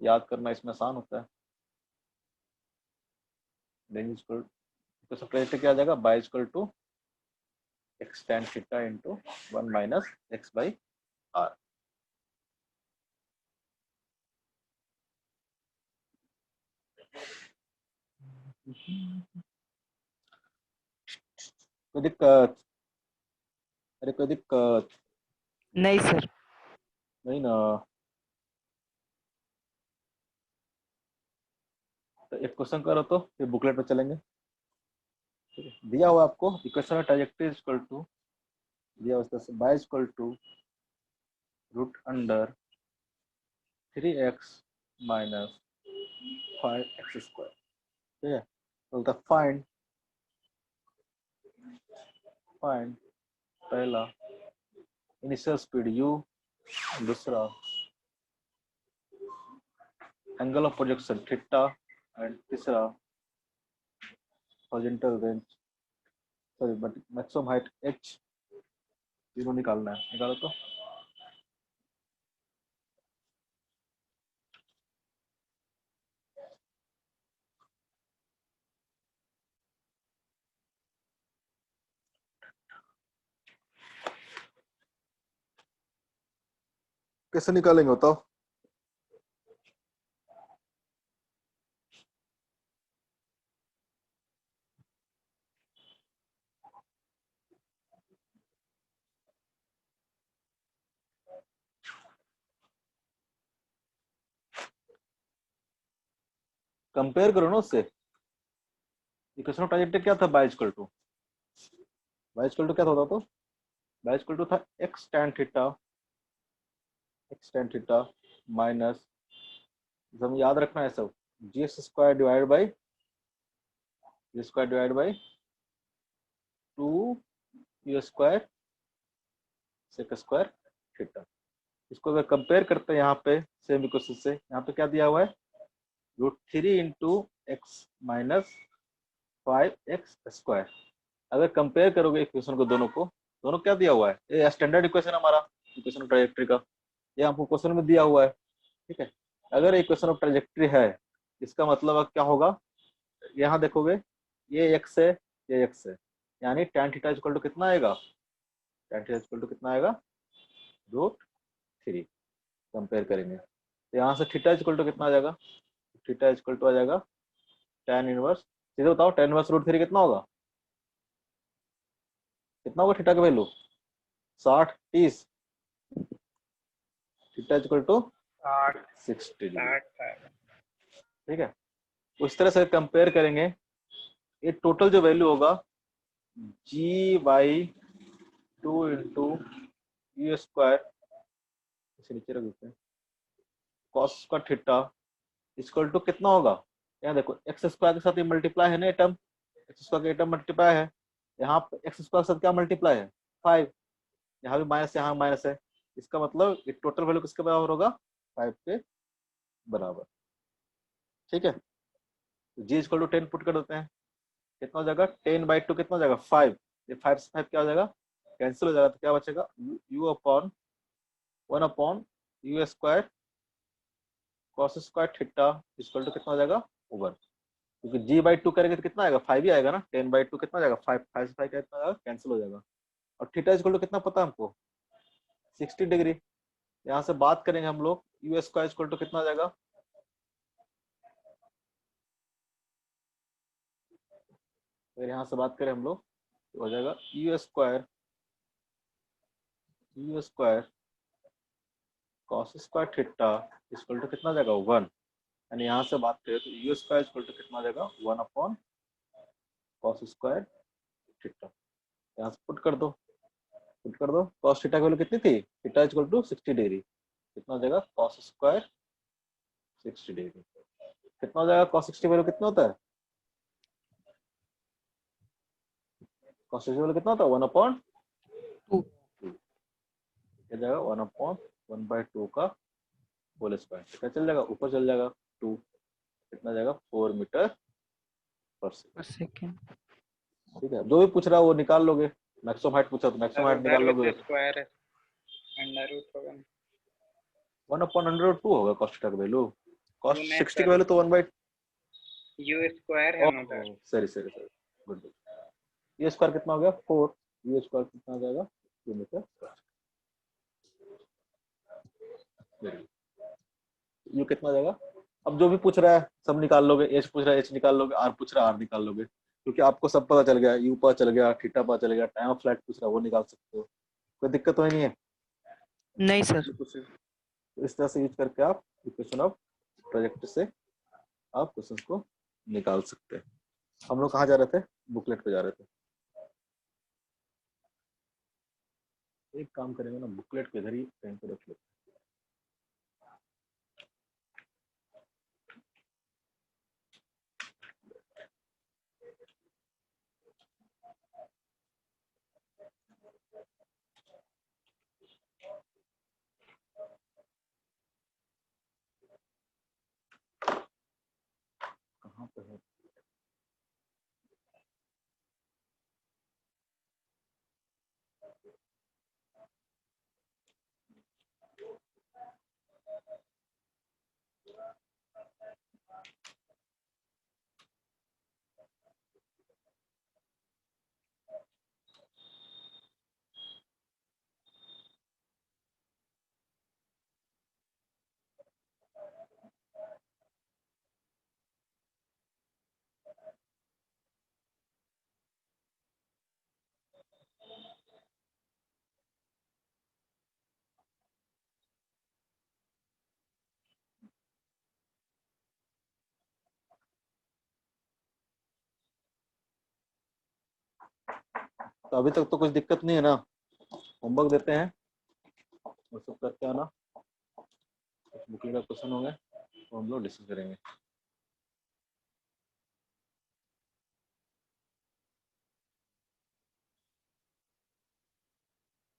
याद करना इसमें आसान होता है। रेंज इक्वल तो सब क्या आ जाएगा, by equal to x tan theta into 1 minus x by r. तो दिक्कत अरे कोई दिक्कत नहीं सर। नहीं ना। तो एक क्वेश्चन करो तो फिर बुकलेट पे चलेंगे। ठीक है, दिया हुआ आपको इक्वेशन ट्राजेक्टरी इक्वल टू, दिया हुआ y equal to root under 3x minus 5x square. ठीक है, तो फाइंड फाइंड पहला इनिशियल स्पीड u, दूसरा angle of projection theta, and तीसरा horizontal range, sorry but maximum height h। तीनों निकालना है, निकालो तो। कैसे निकालेंगे बताओ? कंपेयर करो ना उससे। इक्वेशन ऑफ ट्राजेक्टरी क्या था? y equal to, y equal to क्या था तो? y इक्वल टू था x tan थीटा माइनस, हमें याद रखना है सब, g square divide by two you square sec square theta. इसको अगर कंपेयर करते हैं यहाँ पे सेम इक्वेशन से, यहाँ पे क्या दिया हुआ है? √3 into x minus 5x square. अगर कंपेयर करोगे इक्वेशन को, दोनों को, दोनों क्या दिया हुआ है? ये स्टैंडर्ड इक्वेशन हमारा इक्वेशन ऑफ ट्राजेक्टरी का, ये आपको क्वेश्चन में दिया हुआ है। ठीक है, अगर इक्वेशन ऑफ ट्राजेक्टरी है, इसका मतलब क्या होगा? यहाँ देखोगे ये x है, ये x है, यानी tan थीटा इक्वल टू कितना आएगा? tan थीटा इक्वल टू कितना आएगा? √3। कंपेयर करेंगे तो यहाँ से थीटा इक्वल टू कितना आ जाएगा? थीटा इक्वल टू आ जाएगा tan इनवर्स, सीधे बताओ tan इनवर्स √3 कितना होगा? कितना होगा थीटा का वैल्यू? 60 30। Theta equal to 60। ठीक है, उस तरह से कंपेयर करेंगे, ये टोटल जो वैल्यू होगा GY2 इंटू यू स्क्वायर, इसे नीचे रख देते हैं, कॉस का थीटा इक्वल टू कितना होगा? यहाँ देखो एक्स स्क्वायर के साथ ये मल्टीप्लाई है ना, टर्म एक्स स्क्वायर का टर्म मल्टीप्लाई है, यहाँ पे एक्स स्क्वायर के साथ क्या मल्टीप्लाई है? 5। यहाँ भी माइनस, यहाँ माइनस है, इसका मतलब ये टोटल वैल्यू किसके बराबर होगा? 5 के बराबर। ठीक है, जी इक्वल टू 10 पुट कर देते हैं, कितना हो जाएगा? 10/2 कितना हो जाएगा? 5। ये 5 से 5 क्या हो जाएगा? कैंसिल हो जाएगा, तो क्या बचेगा? u upon 1 upon u square cos square theta equal to कितना हो जाएगा? ओवर, क्योंकि g/2 करेंगे तो कितना आएगा? 5 ही आएगा ना। 10/2 कितना हो जाएगा? 5। 5 से 5 कितना आएगा? कैंसिल हो जाएगा। और थीटा इक्वल टू कितना पता है हमको? 60 डिग्री। यहाँ से बात करेंगे हम लोग, यू स्क्वायर इक्वल टू कितना आ जाएगा? अगर यहाँ से बात करें हम लोग तो हो जाएगा you square cos square theta equal to कितना आ जाएगा? 1। यानी यहाँ से बात करें तो यू स्क्वायर इक्वल टू कितना आ जाएगा? 1 अपॉन कॉस स्क्वायर थीटा। यहाँ से पुट कर दो, कॉस थीटा की वैल्यू कितनी थी? थीटा इक्वल टू 60 डिग्री, कितना हो जाएगा? Cos square 60 degree. कितना हो जाएगा? कॉस 60 वैल्यू कितना होता है? कॉस 60 वैल्यू कितना होता है? 1 अपॉन 2। क्या जाएगा? 1 अपॉन 1/2 का होल स्क्वायर, क्या चल जाएगा? ऊपर चल जाएगा 2, कितना जाएगा? 4 मीटर पर सेकंड। ठीक है, जो भी पूछ रहा है वो निकाल लोगे। मैक्सिमम हाइट पूछा तो मैक्सिमम हाइट निकाल लोगे। स्क्वायर अंडर रूट होगा, 1 अपॉन √2 होगा कॉस थीटा का वैल्यू। कॉस नहीं 60 सर। का वैल्यू तो 1/, यू स्क्वायर है ना सर। सही गुड। ये स्क्वायर कितना हो गया? 4। ये स्क्वायर कितना आ जाएगा? 2 मीटर। यू कितना आ जाएगा? अब जो भी पूछ रहा है सब निकाल लोगे। एच पूछ रहा है एच निकाल लोगे, आर पूछ रहा है आर निकाल लोगे, क्योंकि आपको सब पता चल गया, यू पता चल गया, थीटा पता चल गया, टाइम ऑफ फ्लाइट पूछ रहा है वो निकाल सकते हो। कोई दिक्कत तो नहीं है? नहीं सर। कुछ तो इस तरह से यूज करके आप इक्वेशन ऑफ ट्राजेक्टरी से आप क्वेश्चन को निकाल सकते हैं। हम लोग कहाँ जा रहे थे? बुकलेट पे जा रहे थे। एक काम करेंगे ना, बुकलेट को इधर ही कहीं पे रख लेते हैं। कहाँ पे है? तो अभी तक तो कुछ दिक्कत नहीं है ना? होमवर्क देते हैं वो सब करके आना। बुकलेट का क्वेश्चन हो गया तो हम लोग डिस्कस करेंगे।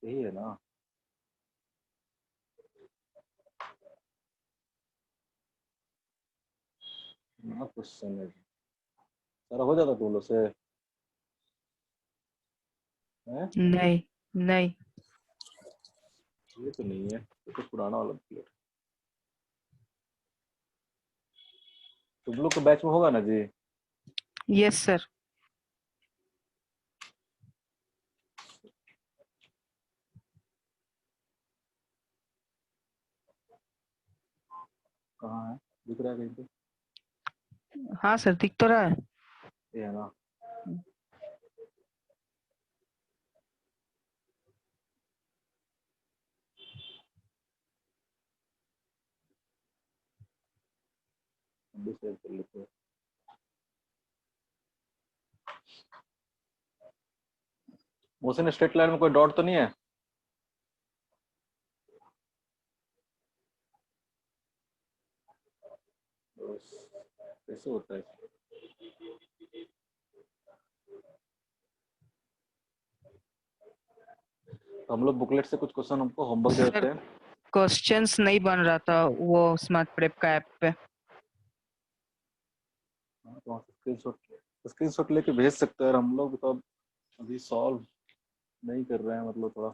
यही है ना? ना क्वेश्चन है सारा हो जाता टूलों से है? नहीं नहीं। ये तो नहीं है, ये तो पुराना वाला बुकलेट। तुम लोग के बैच में होगा ना जी? Yes sir. कहाँ है? दिख रहा है कहीं पे? हाँ सर दिख तो रहा है। ये है ना? हम भी सेव कर लेते हैं। मोशन स्ट्रेट लाइन में कोई डॉट तो नहीं है? कैसे होता है? तो हम लोग बुकलेट से कुछ क्वेश्चन हमको होमवर्क दे देते सर हैं। क्वेश्चंस नहीं बन रहा था वो स्मार्ट प्रेप का ऐप पे। हाँ, तो स्क्रीनशॉट लेके भेज सकते हैं। और हम लोग तो अभी सॉल्व नहीं कर रहे हैं, मतलब थोड़ा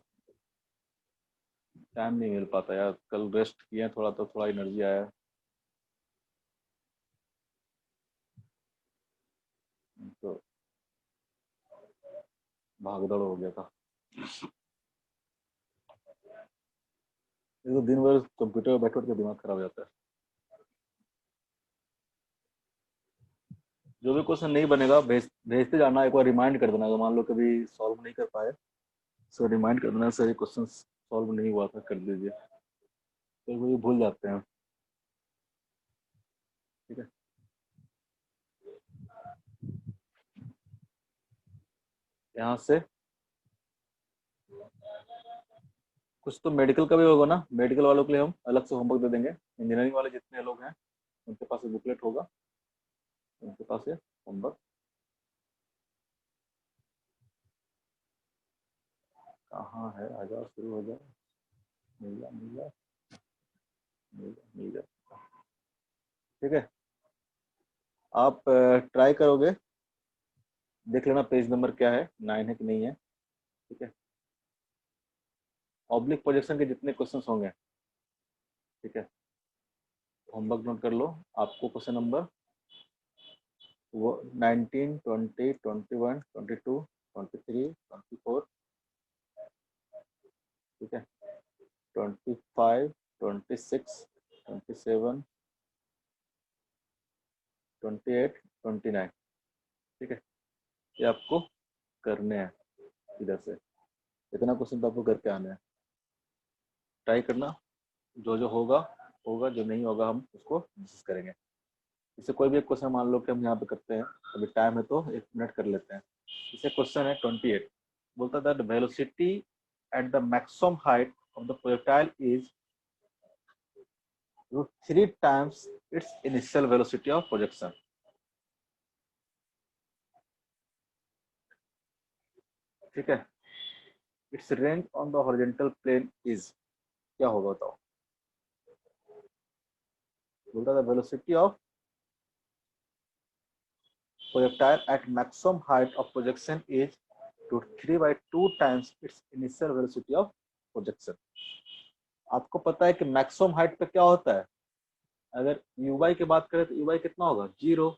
टाइम नहीं मिल पाता यार। कल रेस्ट किए थोड़ा तो थोड़ा एनर्जी आया, तो भागदौड़ हो गया था। ये तो दिन भर कंप्यूटर पे बैठ के दिमाग खराब हो जाता है। जो भी क्वेश्चन नहीं बनेगा भेजते जाना। एक बार रिमाइंड कर देना, अगर मान लो कभी सॉल्व नहीं कर पाए सर रिमाइंड कर देना, सर ये क्वेश्चन सॉल्व नहीं हुआ था, कर दीजिए। तो वो भूल जाते हैं। ठीक है। यहाँ से कुछ तो मेडिकल का भी होगा ना? मेडिकल वालों के लिए हम अलग से होमवर्क दे देंगे। इंजीनियरिंग वाले जितने लोग हैं उनके पास बुकलेट होगा, उनके पास ये होमवर्क। कहाँ है? आ जाओ, शुरू हो जाओ। मिल जा मिल जा मिल जा मिल जा। ठीक है, आप ट्राई करोगे, देख लेना पेज नंबर क्या है, 9 है कि नहीं है। ठीक है, ऑब्लिक प्रोजेक्शन के जितने क्वेश्चन होंगे, ठीक है, होमवर्क नोट कर लो। आपको क्वेश्चन नंबर वो 19, 20, 21, 22, 23, 24, ठीक है, 25, 26, 27, 28, 29, ठीक है, ये आपको करने हैं इधर से। इतना क्वेश्चन तो आपको करके आना है, ट्राई करना, जो जो होगा होगा, जो नहीं होगा हम उसको डिस्कस करेंगे। इससे कोई भी एक क्वेश्चन मान लो कि हम यहाँ पे करते हैं, अभी टाइम है तो 1 मिनट कर लेते हैं। इसे क्वेश्चन है 28, बोलता था the velocity at the maximum height of the projectile is √3 times its initial velocity of projection। ठीक है, its range on the horizontal plane is, क्या होगा बताओ। बोलता था velocity of projectile at maximum height of projection is √3/2 times its initial velocity of projection। आपको पता है कि मैक्सिमम हाइट पे क्या होता है, अगर uy की बात करें तो uy कितना होगा 0,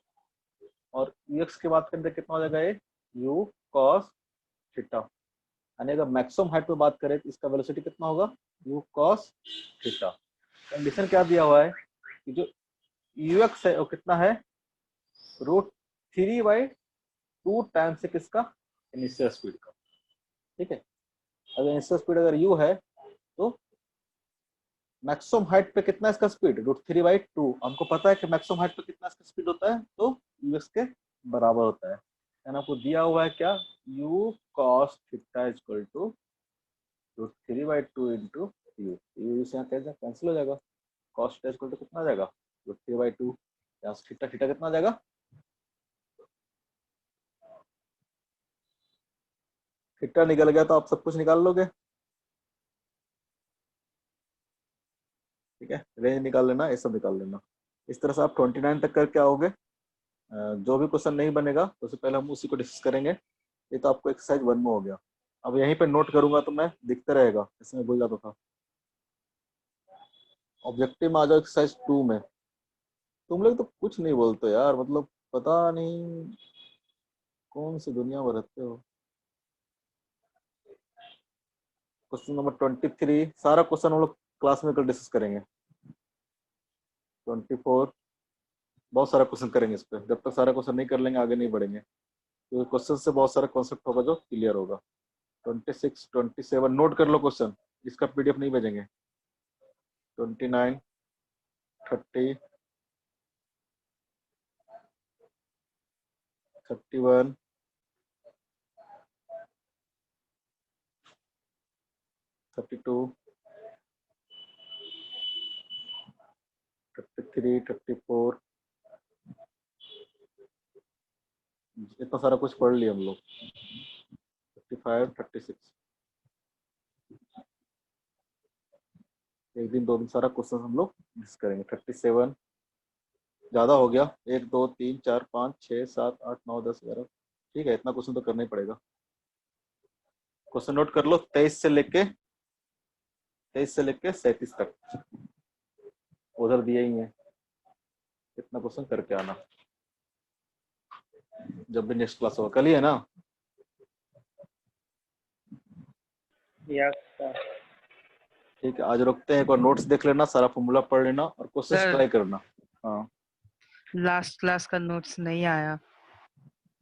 और ux की बात करें तो कितना हो जाएगा ये u cos थीटा। यानी अगर मैक्सिमम हाइट पे बात करें तो इसका वेलोसिटी कितना होगा u cos थीटा। कंडीशन क्या दिया हुआ है कि जो ux है वो कितना है √3/2 टाइम्स से किसका इनिशियल स्पीड का। ठीक है, अगर इनिशियल स्पीड अगर u है तो मैक्सिमम हाइट पे कितना इसका स्पीड √3/2। हमको पता है कि मैक्सिमम हाइट पे कितना इसका स्पीड होता है, तो ux के बराबर होता है। यानी आपको दिया हुआ है क्या u cos थीटा equal to √3/2 into u। u से यहाँ कैसे कैंसिल हो जाएगा, cos थीटा इक्वल टू कितना आ जाएगा √3/2, यहाँ से थीटा थीटा कितना आ जाएगा, थीटा निकल गया तो आप सब कुछ निकाल लोगे। ठीक है, रेंज निकाल लेना, ये सब निकाल लेना। इस तरह से आप 29 तक करके आओगे। जो भी क्वेश्चन नहीं बनेगा तो उससे पहले हम उसी को डिस्कस करेंगे। ये तो आपको एक्सरसाइज 1 में हो गया। अब यहीं पे नोट करूंगा तो मैं दिखता रहेगा, जैसे मैं बोल जाता था। ऑब्जेक्टिव में आ जाओ एक्सरसाइज 2 में। तुम लोग तो कुछ नहीं बोलते यार, मतलब पता नहीं कौन सी दुनिया में रहते हो। क्वेश्चन नंबर 23, सारा क्वेश्चन हम लोग क्लास में कल डिस्कस करेंगे। 24 बहुत सारा क्वेश्चन करेंगे इस पे, जब तक सारा क्वेश्चन नहीं कर लेंगे आगे नहीं बढ़ेंगे। तो क्वेश्चन से बहुत सारा कॉन्सेप्ट होगा जो क्लियर होगा। 26 27 नोट कर लो क्वेश्चन, इसका पीडीएफ नहीं भेजेंगे। 29 30 31 32 33 34 इतना सारा कुछ पढ़ लिया हम लोग। 55 36 एक दिन 2 दिन सारा क्वेश्चन हम लोग डिस्कस करेंगे। 37 ज्यादा हो गया, 1 2 3 4 5 6 7 8 9 10 11। ठीक है, इतना क्वेश्चन तो करना ही पड़ेगा। क्वेश्चन नोट कर लो, 23 से लेके 37 तक उधर दिए ही है। इतना क्वेश्चन करके आना जब भी नेक्स्ट क्लास होगा। कल ही है ना? Yes sir. ठीक है, आज रुकते हैं, एक बार नोट्स देख लेना, सारा फॉर्मूला पढ़ लेना और क्वेश्चन सर ट्राई करना। हाँ, लास्ट क्लास का नोट्स नहीं आया।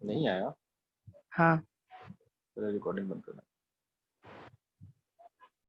नहीं आया? हाँ रिकॉर्डिंग बंद करना।